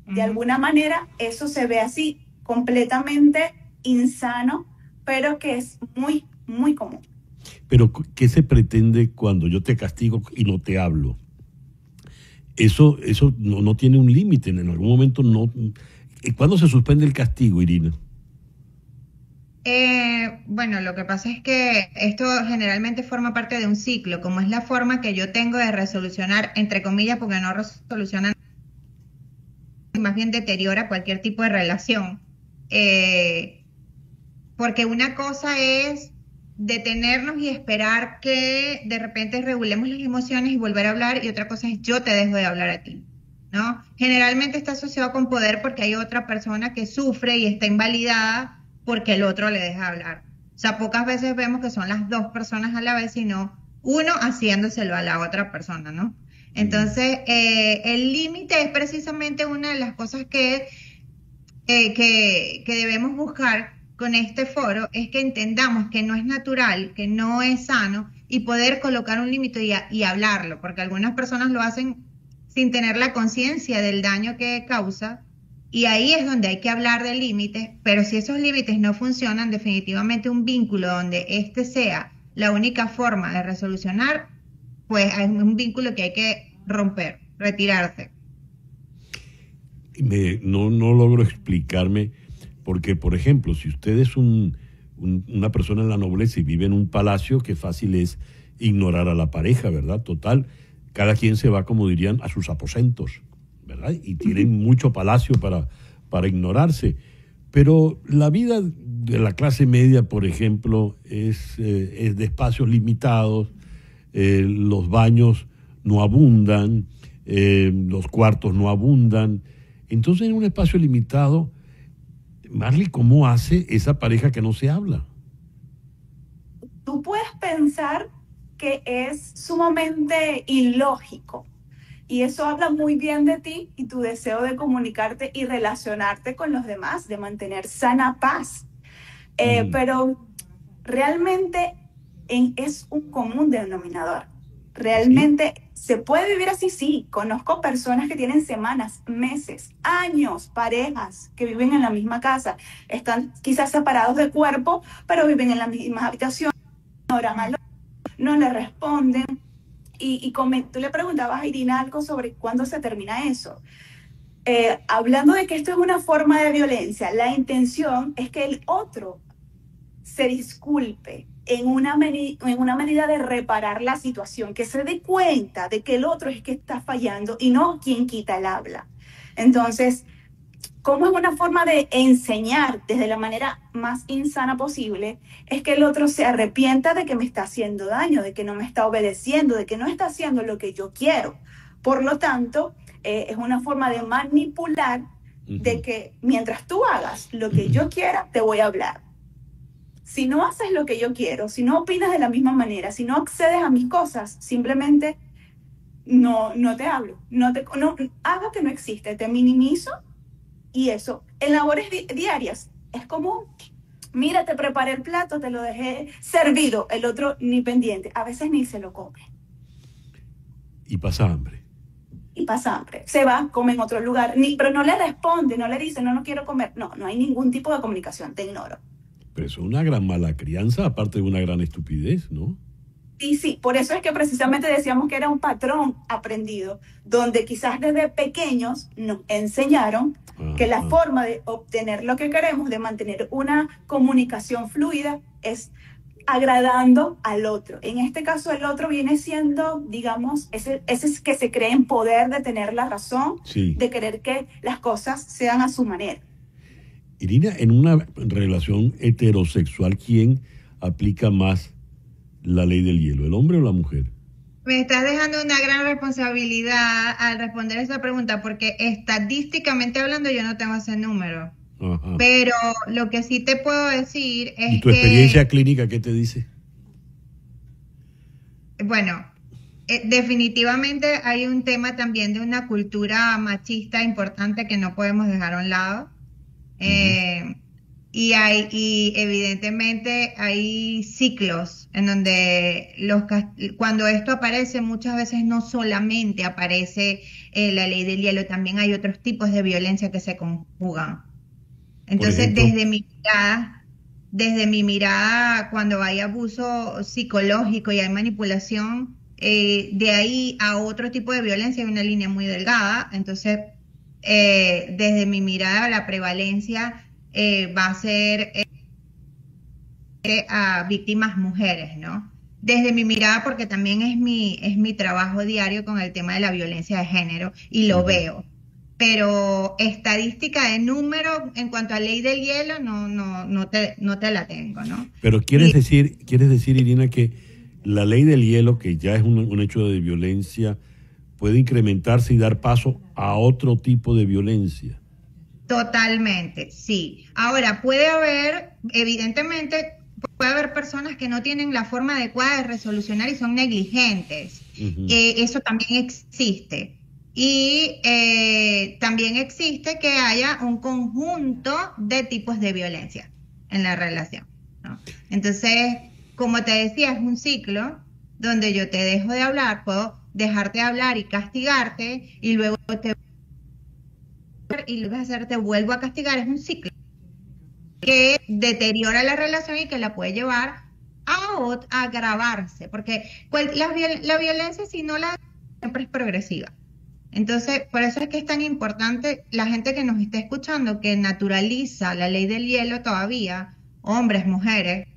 De alguna manera eso se ve así, completamente insano, pero que es muy, muy común. Pero, ¿qué se pretende cuando yo te castigo y no te hablo? Eso no tiene un límite, en algún momento no. ¿Cuándo se suspende el castigo, Irina? Bueno, lo que pasa es que esto generalmente forma parte de un ciclo, como es la forma que yo tengo de resolucionar, entre comillas, porque no resoluciona, más bien deteriora cualquier tipo de relación. Porque una cosa es detenernos y esperar que de repente regulemos las emociones y volver a hablar, y otra cosa es yo te dejo de hablar a ti, ¿no? Generalmente está asociado con poder porque hay otra persona que sufre y está invalidada porque el otro le deja hablar. O sea, pocas veces vemos que son las dos personas a la vez, sino uno haciéndoselo a la otra persona, ¿no? Entonces, el límite es precisamente una de las cosas que debemos buscar con este foro, es que entendamos que no es natural, que no es sano, y poder colocar un límite y hablarlo, porque algunas personas lo hacen sin tener la conciencia del daño que causa, y ahí es donde hay que hablar de límites, pero si esos límites no funcionan, definitivamente un vínculo donde este sea la única forma de resolucionar, pues es un vínculo que hay que romper, retirarse. No logro explicarme, porque, por ejemplo, si usted es una persona en la nobleza y vive en un palacio, qué fácil es ignorar a la pareja, ¿verdad? Total, cada quien se va, como dirían, a sus aposentos, ¿verdad? Y tienen mucho palacio para ignorarse. Pero la vida de la clase media, por ejemplo, es de espacios limitados, los baños no abundan, los cuartos no abundan. Entonces, en un espacio limitado, Marley, ¿cómo hace esa pareja que no se habla? Tú puedes pensar que es sumamente ilógico, y eso habla muy bien de ti y tu deseo de comunicarte y relacionarte con los demás, de mantener sana paz. Pero realmente es un común denominador. Realmente se puede vivir así, sí. Conozco personas que tienen semanas, meses, años, parejas que viven en la misma casa. Están quizás separados de cuerpo, pero viven en las mismas habitaciones. No le responden. Y tú le preguntabas a Irina algo sobre cuándo se termina eso. Hablando de que esto es una forma de violencia, la intención es que el otro se disculpe en una medida de reparar la situación, que se dé cuenta de que el otro es que está fallando y no quien quita el habla. Entonces, ¿cómo es una forma de enseñar desde la manera más insana posible? Es que el otro se arrepienta de que me está haciendo daño, de que no me está obedeciendo, de que no está haciendo lo que yo quiero. Por lo tanto, es una forma de manipular, de que mientras tú hagas lo que yo quiera, te voy a hablar. Si no haces lo que yo quiero, si no opinas de la misma manera, si no accedes a mis cosas, simplemente no te hablo, no, hago que no existe, te minimizo y eso. En labores diarias es como, mira, te preparé el plato, te lo dejé servido, el otro ni pendiente, a veces ni se lo come. Y pasa hambre. Y pasa hambre, se va, come en otro lugar, pero no le responde, no le dice, no quiero comer, no hay ningún tipo de comunicación, te ignoro. Pero eso es una gran mala crianza, aparte de una gran estupidez, ¿no? Sí, por eso es que precisamente decíamos que era un patrón aprendido, donde quizás desde pequeños nos enseñaron que la forma de obtener lo que queremos, de mantener una comunicación fluida, es agradando al otro. En este caso, el otro viene siendo, digamos, ese que se cree en poder de tener la razón, sí, de querer que las cosas sean a su manera. Irina, en una relación heterosexual, ¿quién aplica más la ley del hielo, el hombre o la mujer? Me estás dejando una gran responsabilidad al responder esa pregunta, porque estadísticamente hablando yo no tengo ese número. Ajá. Pero lo que sí te puedo decir es que... ¿Y tu experiencia clínica qué te dice? Bueno, definitivamente hay un tema también de una cultura machista importante que no podemos dejar a un lado. Y evidentemente hay ciclos en donde cuando esto aparece, muchas veces no solamente aparece la ley del hielo, también hay otros tipos de violencia que se conjugan. Entonces, desde mi mirada, cuando hay abuso psicológico y hay manipulación, de ahí a otro tipo de violencia hay una línea muy delgada. Entonces, desde mi mirada, la prevalencia va a ser a víctimas mujeres, ¿no? Desde mi mirada, porque también es mi trabajo diario con el tema de la violencia de género y lo veo. Pero estadística de número en cuanto a ley del hielo no te la tengo, ¿no? Pero quieres decir, Irina, que la ley del hielo, que ya es un hecho de violencia, puede incrementarse y dar paso a otro tipo de violencia. Totalmente, sí. Ahora, evidentemente, puede haber personas que no tienen la forma adecuada de resolucionar y son negligentes. Eso también existe. Y también existe que haya un conjunto de tipos de violencia en la relación, ¿no? Entonces, como te decía, es un ciclo donde yo te dejo de hablar, puedo dejarte de hablar y castigarte, y luego te vuelvo a castigar. Es un ciclo que deteriora la relación y que la puede llevar a agravarse, porque la violencia, si no la siempre es progresiva. Entonces, por eso es que es tan importante la gente que nos está escuchando, que naturaliza la ley del hielo todavía, hombres, mujeres,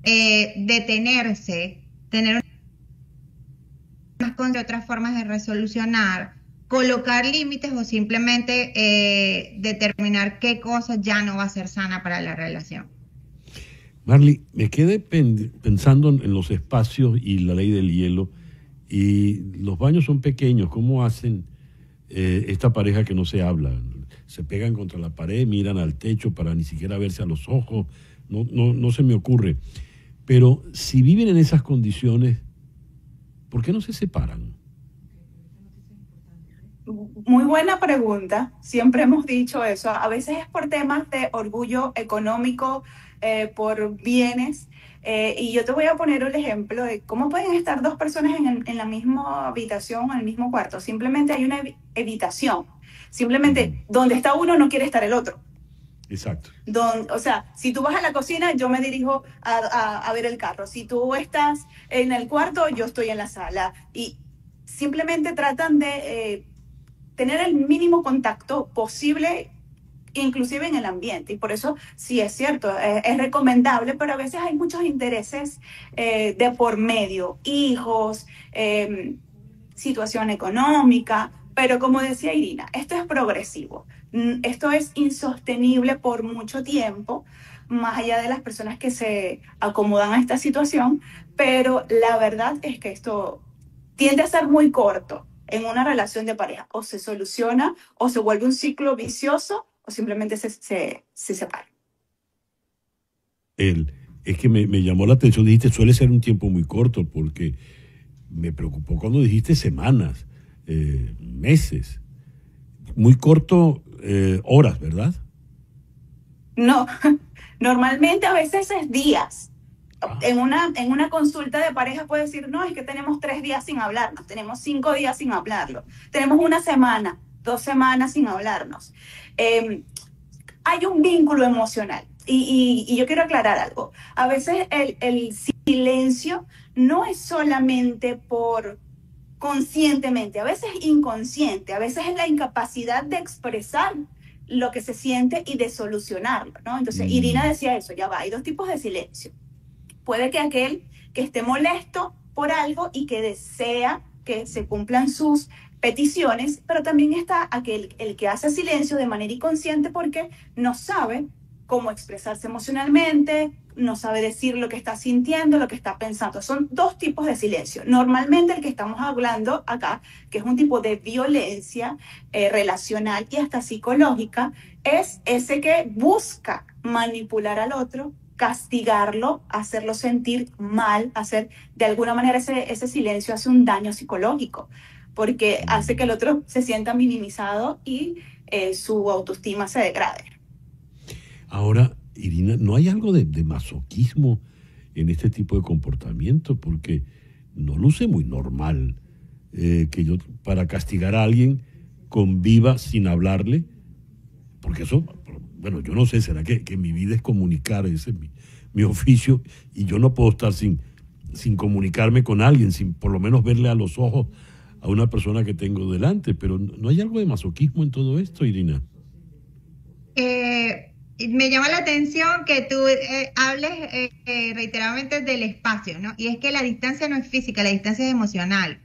detenerse, tener otras formas de resolucionar, colocar límites o simplemente determinar qué cosa ya no va a ser sana para la relación. Marly, me quedé pensando en los espacios y la ley del hielo, y los baños son pequeños. ¿Cómo hacen esta pareja que no se habla? Se pegan contra la pared, miran al techo para ni siquiera verse a los ojos. No se me ocurre. Pero si viven en esas condiciones, ¿por qué no se separan? Muy buena pregunta. Siempre hemos dicho eso. A veces es por temas de orgullo económico, por bienes. Y yo te voy a poner un ejemplo de cómo pueden estar dos personas en la misma habitación, en el mismo cuarto. Simplemente hay una evitación. Simplemente donde está uno no quiere estar el otro. Exacto. O sea, si tú vas a la cocina, yo me dirijo a ver el carro. Si tú estás en el cuarto, yo estoy en la sala. Y simplemente tratan de tener el mínimo contacto posible, inclusive en el ambiente. Y por eso, sí es cierto, es recomendable, pero a veces hay muchos intereses de por medio, hijos, situación económica. Pero como decía Irina, esto es progresivo. Esto es insostenible por mucho tiempo, más allá de las personas que se acomodan a esta situación, pero la verdad es que esto tiende a ser muy corto en una relación de pareja. O se soluciona, o se vuelve un ciclo vicioso, o simplemente se separa. Es que me llamó la atención, dijiste, suele ser un tiempo muy corto, porque me preocupó cuando dijiste semanas, meses. Muy corto, horas, ¿verdad? No, normalmente a veces es días. En una consulta de pareja puede decir, no, es que tenemos 3 días sin hablarnos, tenemos 5 días sin hablarlo, tenemos una semana, 2 semanas sin hablarnos. Hay un vínculo emocional. Y yo quiero aclarar algo. A veces el silencio no es solamente por conscientemente, a veces inconsciente, a veces es la incapacidad de expresar lo que se siente y de solucionarlo, ¿no? Entonces, Irina decía eso, ya va, hay 2 tipos de silencio. Puede que aquel que esté molesto por algo y que desea que se cumplan sus peticiones, pero también está el que hace silencio de manera inconsciente porque no sabe cómo expresarse emocionalmente, no sabe decir lo que está sintiendo, lo que está pensando. Son 2 tipos de silencio. Normalmente el que estamos hablando acá, que es un tipo de violencia relacional y hasta psicológica, es ese que busca manipular al otro, castigarlo, hacerlo sentir mal, de alguna manera ese silencio hace un daño psicológico, porque hace que el otro se sienta minimizado y su autoestima se degrade. Ahora, Irina, ¿no hay algo de masoquismo en este tipo de comportamiento? Porque no luce muy normal que yo, para castigar a alguien, conviva sin hablarle, porque eso, bueno, yo no sé, ¿será que mi vida es comunicar? Ese es mi oficio, y yo no puedo estar sin comunicarme con alguien, sin por lo menos verle a los ojos a una persona que tengo delante? Pero ¿no hay algo de masoquismo en todo esto, Irina? Me llama la atención que tú hables reiteradamente del espacio, ¿no? Y es que la distancia no es física, la distancia es emocional.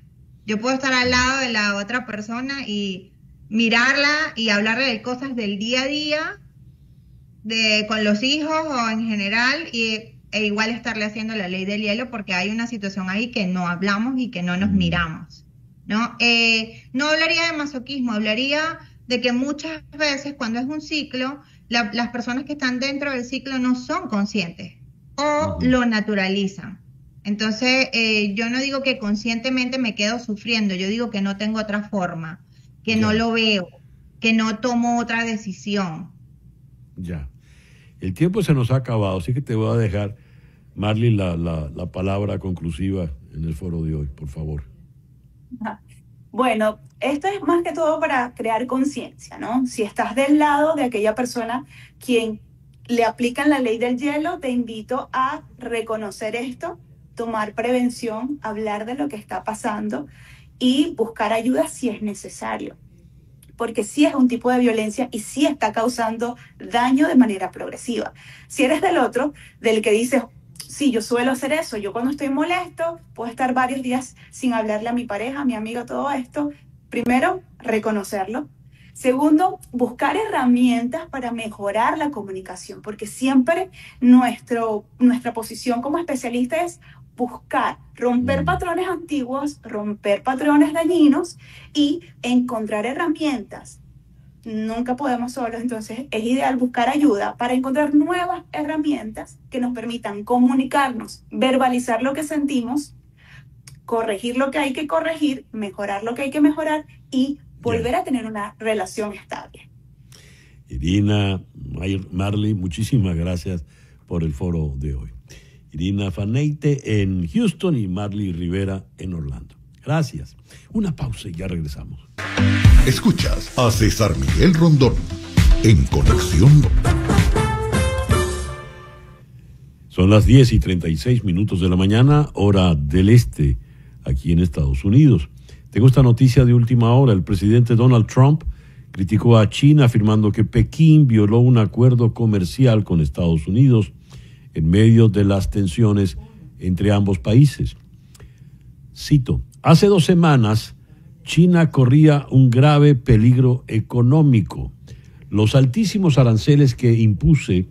Yo puedo estar al lado de la otra persona y mirarla y hablarle de cosas del día a día, con los hijos o en general, e igual estarle haciendo la ley del hielo porque hay una situación ahí que no hablamos y que no nos miramos, ¿no? No hablaría de masoquismo, hablaría de que muchas veces cuando es un ciclo, las personas que están dentro del ciclo no son conscientes o lo naturalizan. Entonces, yo no digo que conscientemente me quedo sufriendo, yo digo que no tengo otra forma, que no lo veo, que no tomo otra decisión. Ya. El tiempo se nos ha acabado, así que te voy a dejar, Marley, la palabra conclusiva en el foro de hoy, por favor. Bueno, esto es más que todo para crear conciencia, ¿no? Si estás del lado de aquella persona quien le aplican la ley del hielo, te invito a reconocer esto, tomar prevención, hablar de lo que está pasando y buscar ayuda si es necesario. Porque sí es un tipo de violencia y sí está causando daño de manera progresiva. Si eres del otro, del que dices, sí, yo suelo hacer eso, yo cuando estoy molesto puedo estar varios días sin hablarle a mi pareja, a mi amiga, todo esto. Primero, reconocerlo. Segundo, buscar herramientas para mejorar la comunicación, porque siempre nuestra posición como especialista es buscar, romper patrones antiguos, romper patrones dañinos y encontrar herramientas. Nunca podemos solos, entonces es ideal buscar ayuda para encontrar nuevas herramientas que nos permitan comunicarnos, verbalizar lo que sentimos, corregir lo que hay que corregir, mejorar lo que hay que mejorar y volver a tener una relación estable. Irina, Marley, muchísimas gracias por el foro de hoy. Irina Faneite en Houston y Marley Rivera en Orlando. Gracias. Una pausa y ya regresamos. Escuchas a César Miguel Rondón en Conexión. Son las 10:36 de la mañana, hora del este, aquí en Estados Unidos. Tengo esta noticia de última hora. El presidente Donald Trump criticó a China afirmando que Pekín violó un acuerdo comercial con Estados Unidos en medio de las tensiones entre ambos países. Cito, hace 2 semanas China corría un grave peligro económico. Los altísimos aranceles que impuse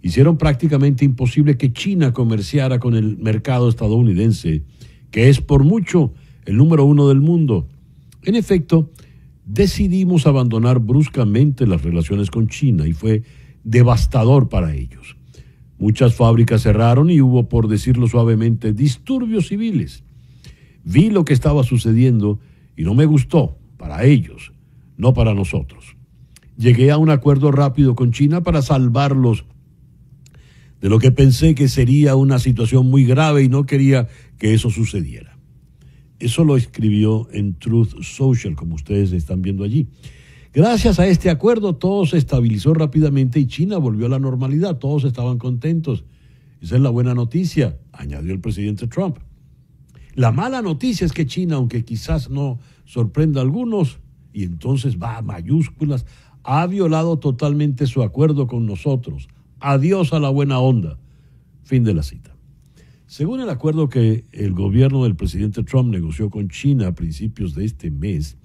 hicieron prácticamente imposible que China comerciara con el mercado estadounidense, que es por mucho el número 1 del mundo. En efecto, decidimos abandonar bruscamente las relaciones con China y fue devastador para ellos. Muchas fábricas cerraron y hubo, por decirlo suavemente, disturbios civiles. Vi lo que estaba sucediendo y no me gustó para ellos, no para nosotros. Llegué a un acuerdo rápido con China para salvarlos de lo que pensé que sería una situación muy grave y no quería que eso sucediera. Eso lo escribió en Truth Social, como ustedes están viendo allí. Gracias a este acuerdo todo se estabilizó rápidamente y China volvió a la normalidad. Todos estaban contentos. Esa es la buena noticia, añadió el presidente Trump. La mala noticia es que China, aunque quizás no sorprenda a algunos, y entonces va a mayúsculas, ha violado totalmente su acuerdo con nosotros. Adiós a la buena onda. Fin de la cita. Según el acuerdo que el gobierno del presidente Trump negoció con China a principios de este mes,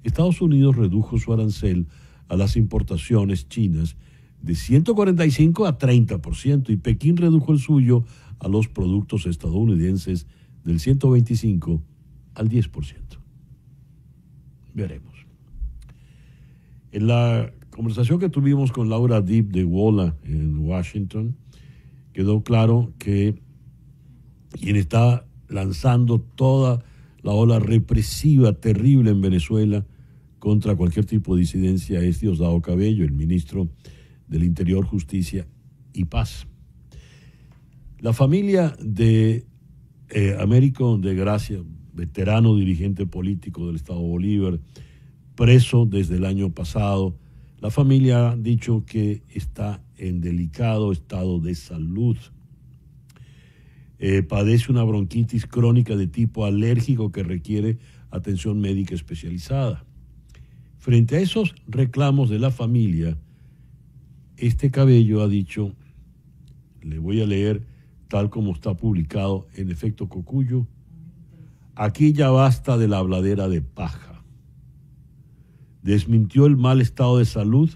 Estados Unidos redujo su arancel a las importaciones chinas de 145 a 30% y Pekín redujo el suyo a los productos estadounidenses del 125 al 10%. Veremos. En la conversación que tuvimos con Laura Deep de WOLA en Washington, quedó claro que quien está lanzando toda la ola represiva terrible en Venezuela contra cualquier tipo de disidencia es Diosdado Cabello, el ministro del Interior, Justicia y Paz. La familia de Américo de Gracia, veterano dirigente político del Estado Bolívar, preso desde el año pasado, la familia ha dicho que está en delicado estado de salud. Padece una bronquitis crónica de tipo alérgico que requiere atención médica especializada. Frente a esos reclamos de la familia, este Cabello ha dicho, le voy a leer tal como está publicado en Efecto Cocuyo, aquí ya basta de la habladera de paja. Desmintió el mal estado de salud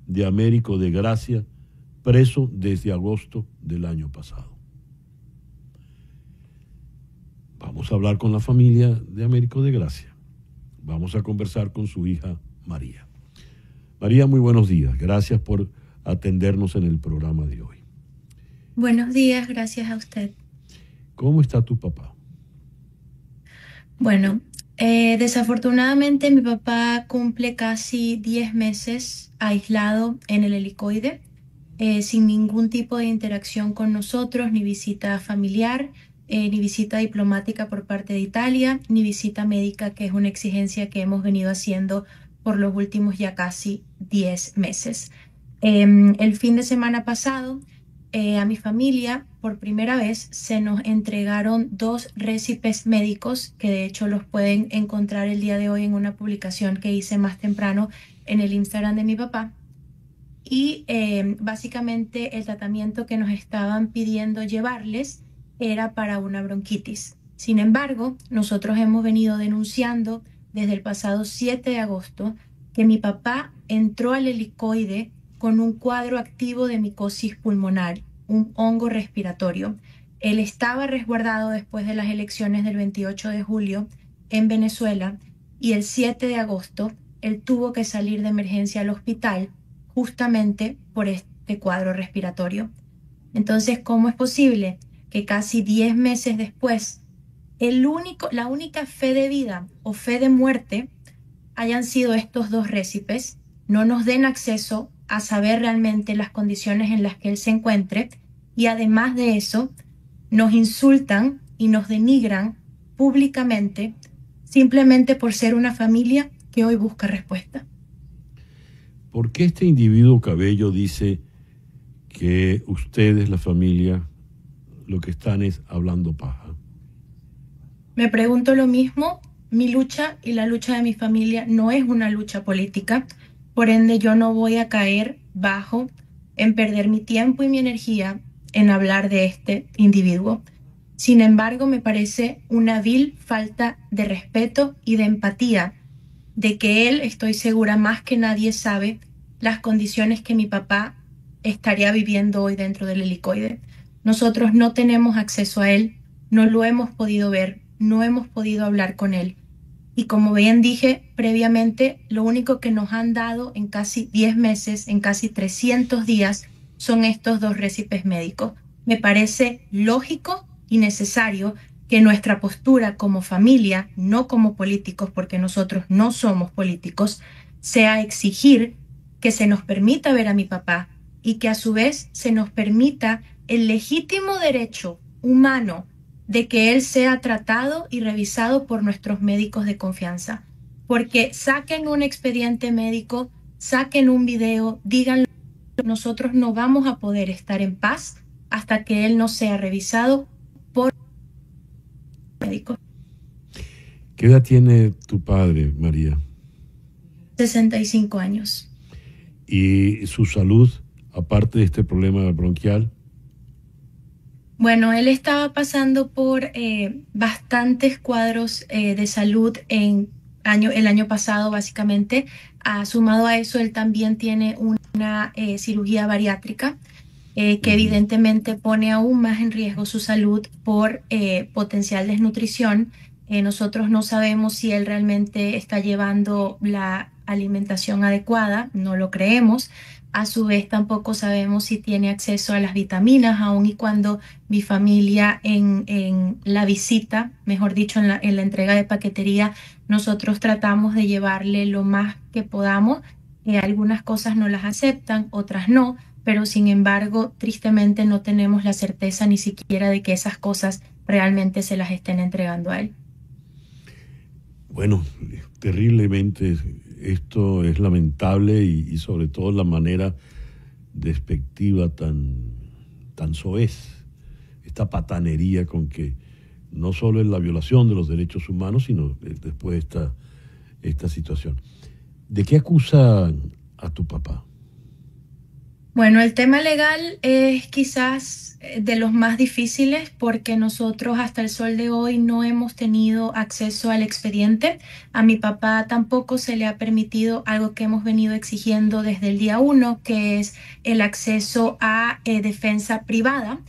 de Américo de Gracia, preso desde agosto del año pasado. Vamos a hablar con la familia de Américo de Gracia. Vamos a conversar con su hija María. María, muy buenos días. Gracias por atendernos en el programa de hoy. Buenos días, gracias a usted. ¿Cómo está tu papá? Bueno, desafortunadamente mi papá cumple casi 10 meses aislado en el helicoide, sin ningún tipo de interacción con nosotros, ni visita familiar, ni visita diplomática por parte de Italia, ni visita médica, que es una exigencia que hemos venido haciendo por los últimos ya casi 10 meses. El fin de semana pasado, a mi familia, por primera vez, se nos entregaron 2 récipes médicos, que de hecho los pueden encontrar el día de hoy en una publicación que hice más temprano en el Instagram de mi papá. Y básicamente el tratamiento que nos estaban pidiendo llevarles era para una bronquitis. Sin embargo, nosotros hemos venido denunciando desde el pasado 7 de agosto que mi papá entró al helicoide con un cuadro activo de micosis pulmonar, un hongo respiratorio. Él estaba resguardado después de las elecciones del 28 de julio en Venezuela y el 7 de agosto él tuvo que salir de emergencia al hospital justamente por este cuadro respiratorio. Entonces, ¿cómo es posible que casi 10 meses después la única fe de vida o fe de muerte hayan sido estos 2 récipes, no nos den acceso a saber realmente las condiciones en las que él se encuentre y además de eso nos insultan y nos denigran públicamente simplemente por ser una familia que hoy busca respuesta? ¿Por qué este individuo Cabello dice que ustedes, la familia, lo que están es hablando paja? Me pregunto lo mismo. Mi lucha y la lucha de mi familia no es una lucha política, por ende yo no voy a caer bajo en perder mi tiempo y mi energía en hablar de este individuo. Sin embargo, me parece una vil falta de respeto y de empatía de que él, estoy segura, más que nadie sabe las condiciones que mi papá estaría viviendo hoy dentro del helicoide. Nosotros no tenemos acceso a él, no lo hemos podido ver, no hemos podido hablar con él. Y como bien dije previamente, lo único que nos han dado en casi 10 meses, en casi 300 días, son estos 2 récipes médicos. Me parece lógico y necesario que nuestra postura como familia, no como políticos, porque nosotros no somos políticos, sea exigir que se nos permita ver a mi papá y que a su vez se nos permita el legítimo derecho humano de que él sea tratado y revisado por nuestros médicos de confianza. Porque saquen un expediente médico, saquen un video, díganlo, nosotros no vamos a poder estar en paz hasta que él no sea revisado por médicos. ¿Qué edad tiene tu padre, María? 65 años. ¿Y su salud, aparte de este problema bronquial? Bueno, él estaba pasando por bastantes cuadros de salud el año pasado, básicamente. Sumado a eso, él también tiene una cirugía bariátrica que evidentemente pone aún más en riesgo su salud por potencial desnutrición. Nosotros no sabemos si él realmente está llevando la alimentación adecuada, no lo creemos. A su vez, tampoco sabemos si tiene acceso a las vitaminas, aun y cuando mi familia en la visita, mejor dicho, en la entrega de paquetería, nosotros tratamos de llevarle lo más que podamos. Algunas cosas no las aceptan, otras no, pero sin embargo, tristemente no tenemos la certeza ni siquiera de que esas cosas realmente se las estén entregando a él. Bueno, terriblemente esto es lamentable y sobre todo la manera despectiva tan soez, esta patanería con que no solo es la violación de los derechos humanos, sino después esta situación. ¿De qué acusa a tu papá? Bueno, el tema legal es quizás de los más difíciles porque nosotros hasta el sol de hoy no hemos tenido acceso al expediente. A mi papá tampoco se le ha permitido algo que hemos venido exigiendo desde el día 1, que es el acceso a defensa privada.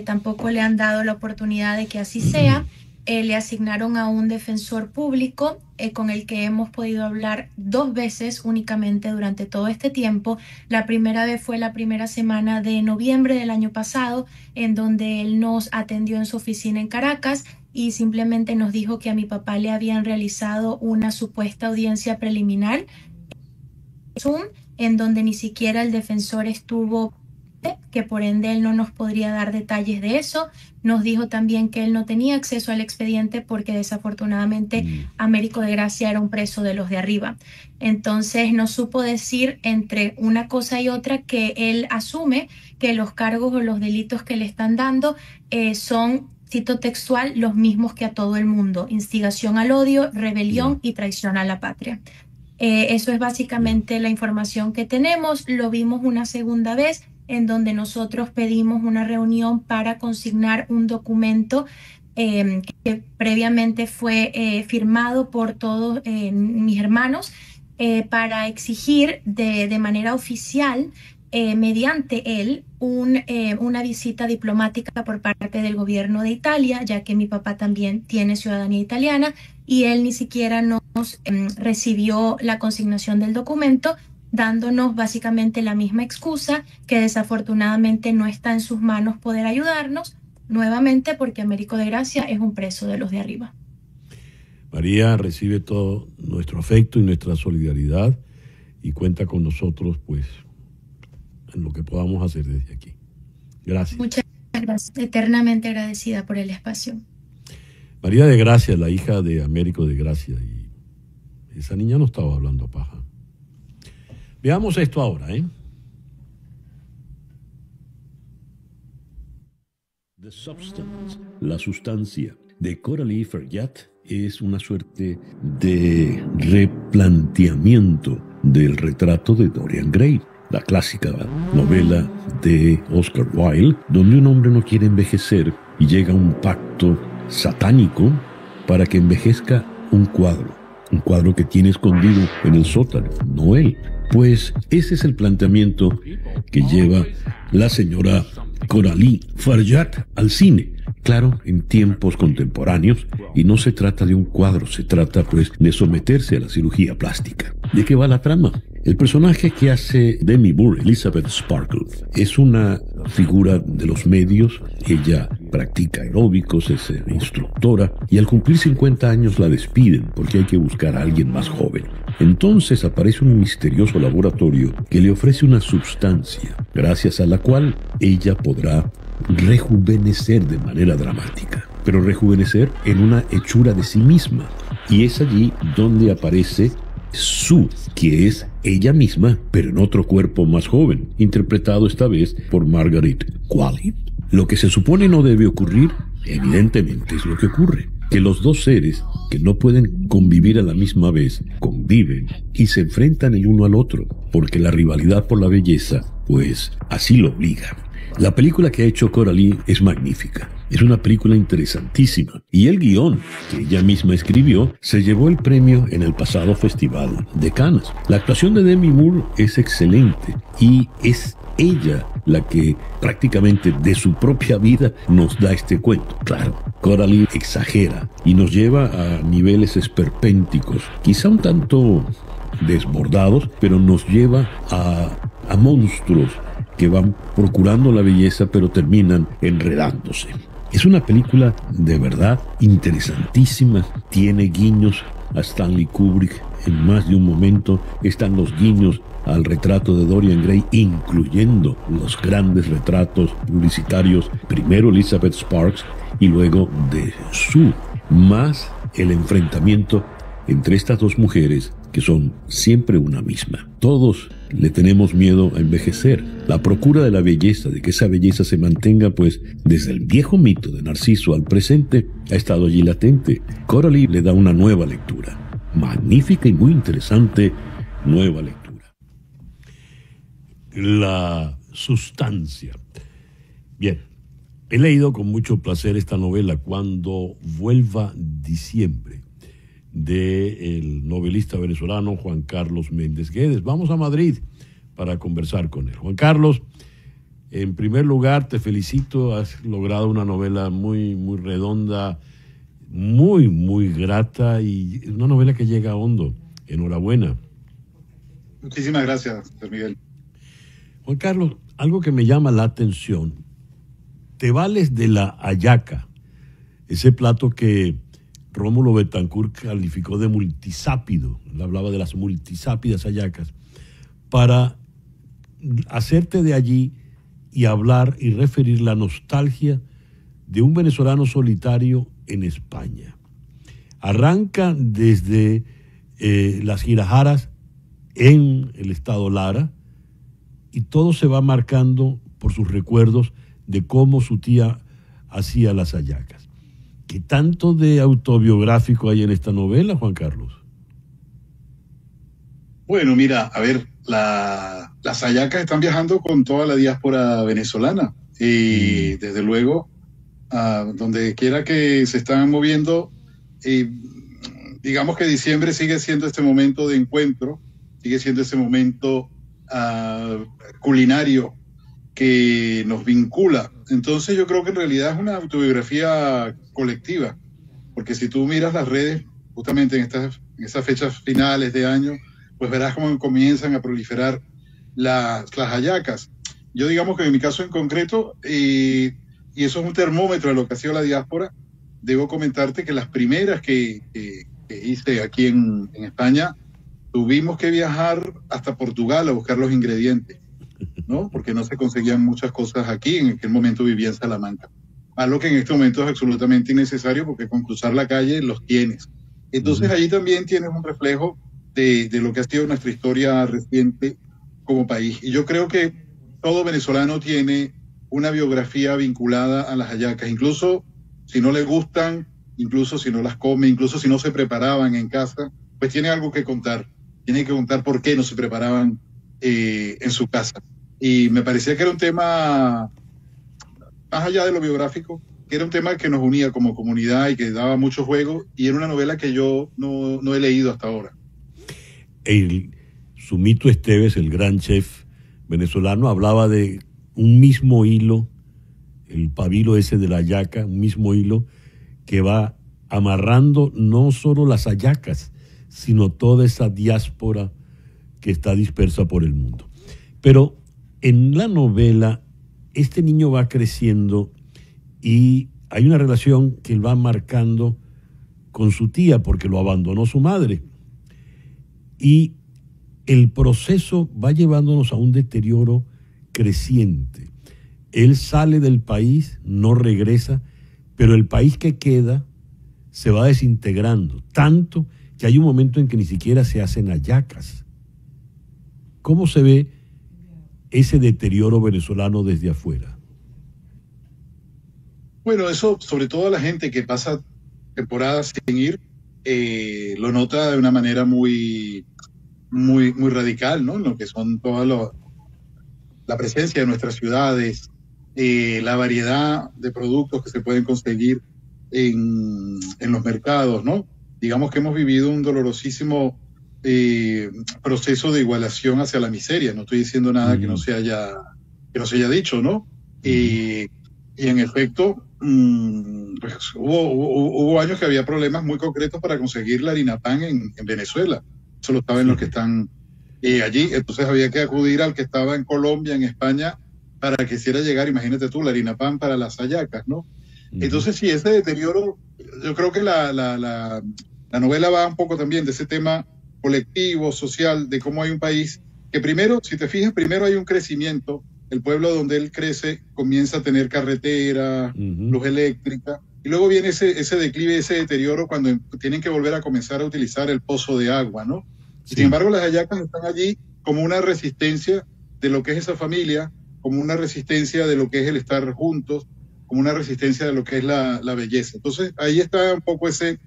Tampoco le han dado la oportunidad de que así sea. Le asignaron a un defensor público con el que hemos podido hablar 2 veces únicamente durante todo este tiempo. La primera vez fue la primera semana de noviembre del año pasado, en donde él nos atendió en su oficina en Caracas y simplemente nos dijo que a mi papá le habían realizado una supuesta audiencia preliminar Zoom, en donde ni siquiera el defensor estuvo, que por ende él no nos podría dar detalles de eso. Nos dijo también que él no tenía acceso al expediente porque desafortunadamente Américo de Gracia era un preso de los de arriba. Entonces no supo decir entre una cosa y otra que él asume que los cargos o los delitos que le están dando son, cito textual, los mismos que a todo el mundo: instigación al odio, rebelión y traición a la patria. Eso es básicamente la información que tenemos. Lo vimos una segunda vez, en donde nosotros pedimos una reunión para consignar un documento que previamente fue firmado por todos mis hermanos para exigir de manera oficial, mediante él, una visita diplomática por parte del gobierno de Italia, ya que mi papá también tiene ciudadanía italiana y él ni siquiera nos recibió la consignación del documento, dándonos básicamente la misma excusa, que desafortunadamente no está en sus manos poder ayudarnos, nuevamente porque Américo de Gracia es un preso de los de arriba. María recibe todo nuestro afecto y nuestra solidaridad y cuenta con nosotros pues en lo que podamos hacer desde aquí. Gracias. Muchas gracias, eternamente agradecida por el espacio. María de Gracia, la hija de Américo de Gracia, y esa niña no estaba hablando paja. Veamos esto ahora, The Substance, la sustancia, de Coralie Farjat, es una suerte de replanteamiento del retrato de Dorian Gray, la clásica novela de Oscar Wilde, donde un hombre no quiere envejecer y llega a un pacto satánico para que envejezca un cuadro que tiene escondido en el sótano, no él. Pues ese es el planteamiento que lleva la señora Coralie Farjat al cine. Claro, en tiempos contemporáneos, y no se trata de un cuadro, se trata pues de someterse a la cirugía plástica. ¿De qué va la trama? El personaje que hace Demi Moore, Elizabeth Sparkle, es una figura de los medios. Ella practica aeróbicos, es instructora, y al cumplir 50 años la despiden porque hay que buscar a alguien más joven. Entonces aparece un misterioso laboratorio que le ofrece una sustancia, gracias a la cual ella podrá rejuvenecer de manera dramática, pero rejuvenecer en una hechura de sí misma. Y es allí donde aparece Sue, que es ella misma, pero en otro cuerpo más joven, interpretado esta vez por Margaret Qualley. Lo que se supone no debe ocurrir, evidentemente es lo que ocurre, que los dos seres que no pueden convivir a la misma vez, conviven y se enfrentan el uno al otro, porque la rivalidad por la belleza, pues, así lo obliga. La película que ha hecho Coralie es magnífica. Es una película interesantísima. Y el guión, que ella misma escribió, se llevó el premio en el pasado Festival de Cannes. La actuación de Demi Moore es excelente y es ella la que prácticamente de su propia vida nos da este cuento. Claro, Coralie exagera y nos lleva a niveles esperpénticos, quizá un tanto desbordados, pero nos lleva a monstruos que van procurando la belleza pero terminan enredándose. Es una película de verdad interesantísima, tiene guiños a Stanley Kubrick en más de un momento, están los guiños al retrato de Dorian Gray, incluyendo los grandes retratos publicitarios, primero Elizabeth Sparks y luego de Sue, más el enfrentamiento entre estas dos mujeres que son siempre una misma. Todos le tenemos miedo a envejecer. La procura de la belleza, de que esa belleza se mantenga, pues desde el viejo mito de Narciso al presente, ha estado allí latente. Coralie le da una nueva lectura, magnífica y muy interesante nueva lectura. La sustancia. Bien, he leído con mucho placer esta novela, Cuando vuelva diciembre, del novelista venezolano Juan Carlos Méndez Guedes. Vamos a Madrid para conversar con él. Juan Carlos, en primer lugar te felicito, has logrado una novela muy, muy redonda, muy, muy grata y una novela que llega a hondo. Enhorabuena. Muchísimas gracias, José Miguel. Juan Carlos, algo que me llama la atención, te vales de la hallaca, ese plato que Rómulo Betancourt calificó de multisápido, él hablaba de las multisápidas hallacas, para hacerte de allí y hablar y referir la nostalgia de un venezolano solitario en España. Arranca desde las Girajaras en el estado Lara y todo se va marcando por sus recuerdos de cómo su tía hacía las hallacas. ¿Qué tanto de autobiográfico hay en esta novela, Juan Carlos? Bueno, mira, a ver, las hallacas están viajando con toda la diáspora venezolana y desde luego, donde quiera que se están moviendo, digamos que diciembre sigue siendo este momento de encuentro, sigue siendo ese momento culinario que nos vincula. Entonces yo creo que en realidad es una autobiografía colectiva, porque si tú miras las redes, justamente en esas fechas finales de año, pues verás cómo comienzan a proliferar las hallacas. Yo digamos que en mi caso en concreto, y eso es un termómetro de lo que ha sido la diáspora, debo comentarte que las primeras que hice aquí en España, tuvimos que viajar hasta Portugal a buscar los ingredientes, ¿no? Porque no se conseguían muchas cosas aquí, en aquel momento vivía en Salamanca. Algo que en este momento es absolutamente innecesario porque con cruzar la calle los tienes. Entonces allí también tienes un reflejo de lo que ha sido nuestra historia reciente como país. Y yo creo que todo venezolano tiene una biografía vinculada a las hallacas, incluso si no le gustan, incluso si no las come, incluso si no se preparaban en casa, pues tiene algo que contar. Tiene que contar por qué no se preparaban en su casa. Y me parecía que era un tema, más allá de lo biográfico, que era un tema que nos unía como comunidad y que daba mucho juego, y era una novela que yo no he leído hasta ahora. Sumito Esteves, el gran chef venezolano, hablaba de un mismo hilo, el pabilo ese de la hallaca, un mismo hilo que va amarrando no solo las hallacas, sino toda esa diáspora que está dispersa por el mundo. Pero en la novela, este niño va creciendo y hay una relación que él va marcando con su tía porque lo abandonó su madre. Y el proceso va llevándonos a un deterioro creciente. Él sale del país, no regresa, pero el país que queda se va desintegrando, tanto que hay un momento en que ni siquiera se hacen hallacas. ¿Cómo se ve ese deterioro venezolano desde afuera? Bueno, eso sobre todo la gente que pasa temporadas sin ir, lo nota de una manera muy radical, ¿no? En lo que son la presencia de nuestras ciudades, la variedad de productos que se pueden conseguir en los mercados, ¿no? Digamos que hemos vivido un dolorosísimo proceso de igualación hacia la miseria. No estoy diciendo nada que no se haya dicho, ¿no? Y en efecto, pues hubo años que había problemas muy concretos para conseguir la harina pan en Venezuela. Eso lo saben los que están allí. Entonces había que acudir al que estaba en Colombia, en España, para que hiciera llegar, imagínate tú, la harina pan para las hallacas, ¿no? Entonces, sí, ese deterioro, yo creo que la novela va un poco también de ese tema colectivo, social, de cómo hay un país que primero, si te fijas, primero hay un crecimiento. El pueblo donde él crece comienza a tener carretera, luz eléctrica, y luego viene ese declive, ese deterioro cuando tienen que volver a comenzar a utilizar el pozo de agua, ¿no? Sí. Sin embargo, las hallacas están allí como una resistencia de lo que es esa familia, como una resistencia de lo que es el estar juntos, como una resistencia de lo que es la belleza. Entonces, ahí está un poco ese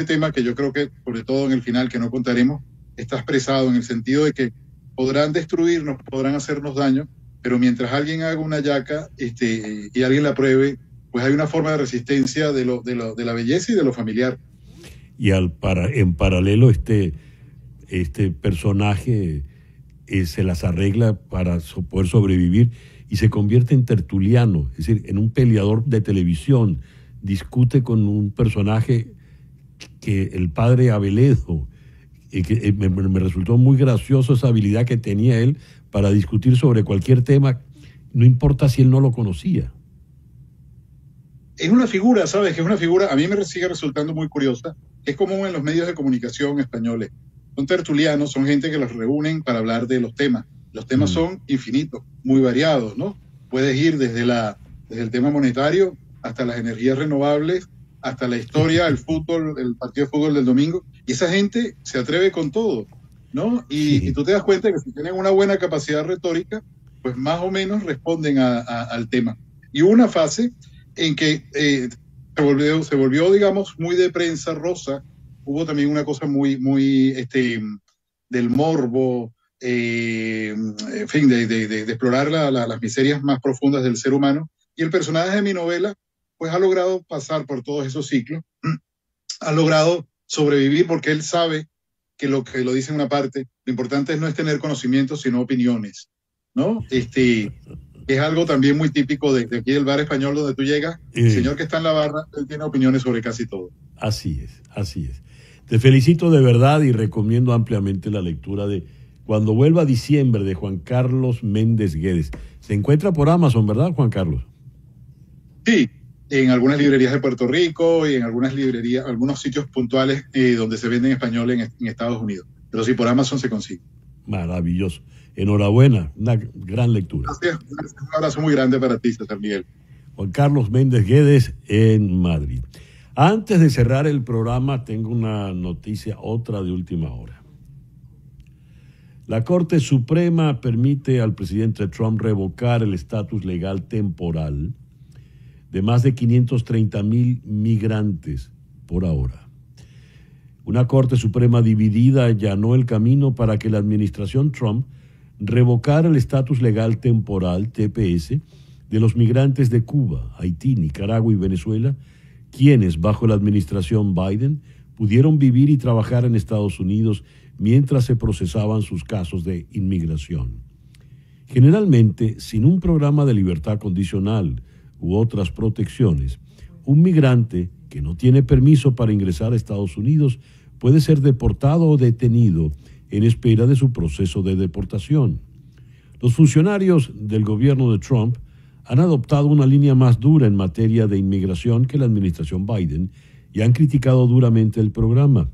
tema que yo creo que, sobre todo en el final, que no contaremos, está expresado en el sentido de que podrán destruirnos, podrán hacernos daño, pero mientras alguien haga una hallaca y alguien la pruebe, pues hay una forma de resistencia de la belleza y de lo familiar. Y en paralelo este personaje se las arregla para poder sobrevivir y se convierte en tertuliano, es decir, en un peleador de televisión. Discute con un personaje que el padre Abeledo, que me resultó muy gracioso esa habilidad que tenía él para discutir sobre cualquier tema, no importa si él no lo conocía. Es una figura, ¿sabes? Que es una figura, a mí me sigue resultando muy curiosa. Es común en los medios de comunicación españoles. Son tertulianos, son gente que los reúnen para hablar de los temas. Los temas son infinitos, muy variados, ¿no? Puedes ir desde el tema monetario hasta las energías renovables, hasta la historia, el fútbol, el partido de fútbol del domingo. Y esa gente se atreve con todo, ¿no? Y tú te das cuenta que si tienen una buena capacidad retórica, pues más o menos responden al tema. Y hubo una fase en que se volvió, digamos, muy de prensa rosa. Hubo también una cosa muy del morbo, en fin, de explorar las miserias más profundas del ser humano. Y el personaje de mi novela, pues ha logrado pasar por todos esos ciclos, ha logrado sobrevivir porque él sabe que lo dice en una parte, lo importante no es tener conocimientos, sino opiniones, ¿no? Es algo también muy típico de aquí del bar español donde tú llegas, el señor que está en la barra, él tiene opiniones sobre casi todo. Así es, así es. Te felicito de verdad y recomiendo ampliamente la lectura de Cuando vuelva diciembre, de Juan Carlos Méndez Guedes. Se encuentra por Amazon, ¿verdad, Juan Carlos? Sí, en algunas librerías de Puerto Rico y en algunas librerías, algunos sitios puntuales donde se vende en español en Estados Unidos. Pero sí, por Amazon se consigue. Maravilloso. Enhorabuena, una gran lectura. Gracias. Un abrazo muy grande para ti, César Miguel. Juan Carlos Méndez Guedes en Madrid. Antes de cerrar el programa, tengo una noticia, otra de última hora. La Corte Suprema permite al presidente Trump revocar el estatus legal temporal de más de 530,000 migrantes por ahora. Una Corte Suprema dividida allanó el camino para que la administración Trump revocara el estatus legal temporal, TPS, de los migrantes de Cuba, Haití, Nicaragua y Venezuela, quienes, bajo la administración Biden, pudieron vivir y trabajar en Estados Unidos mientras se procesaban sus casos de inmigración. Generalmente, sin un programa de libertad condicional u otras protecciones, un migrante que no tiene permiso para ingresar a Estados Unidos puede ser deportado o detenido en espera de su proceso de deportación. Los funcionarios del gobierno de Trump han adoptado una línea más dura en materia de inmigración que la administración Biden y han criticado duramente el programa.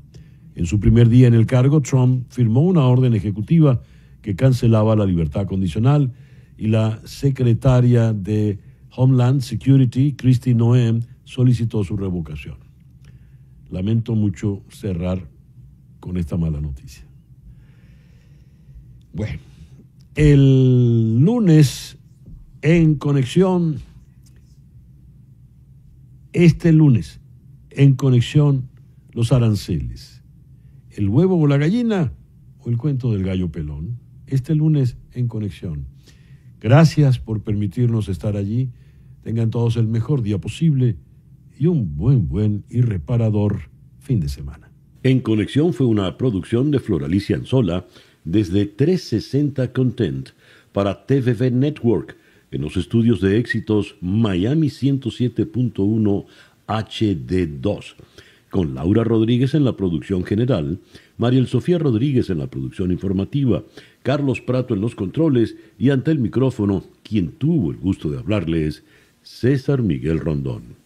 En su primer día en el cargo, Trump firmó una orden ejecutiva que cancelaba la libertad condicional y la secretaria de Homeland Security, Kristi Noem, solicitó su revocación. Lamento mucho cerrar con esta mala noticia. Bueno, el lunes en conexión, este lunes en conexión, los aranceles. ¿El huevo o la gallina o el cuento del gallo pelón? Este lunes en conexión. Gracias por permitirnos estar allí. Tengan todos el mejor día posible y un buen y reparador fin de semana. En Conexión fue una producción de Floralicia Anzola desde 360 Content para TVV Network en los estudios de éxitos Miami 107.1 HD2, con Laura Rodríguez en la producción general, Mariel Sofía Rodríguez en la producción informativa, Carlos Prato en los controles y ante el micrófono, quien tuvo el gusto de hablarles, César Miguel Rondón.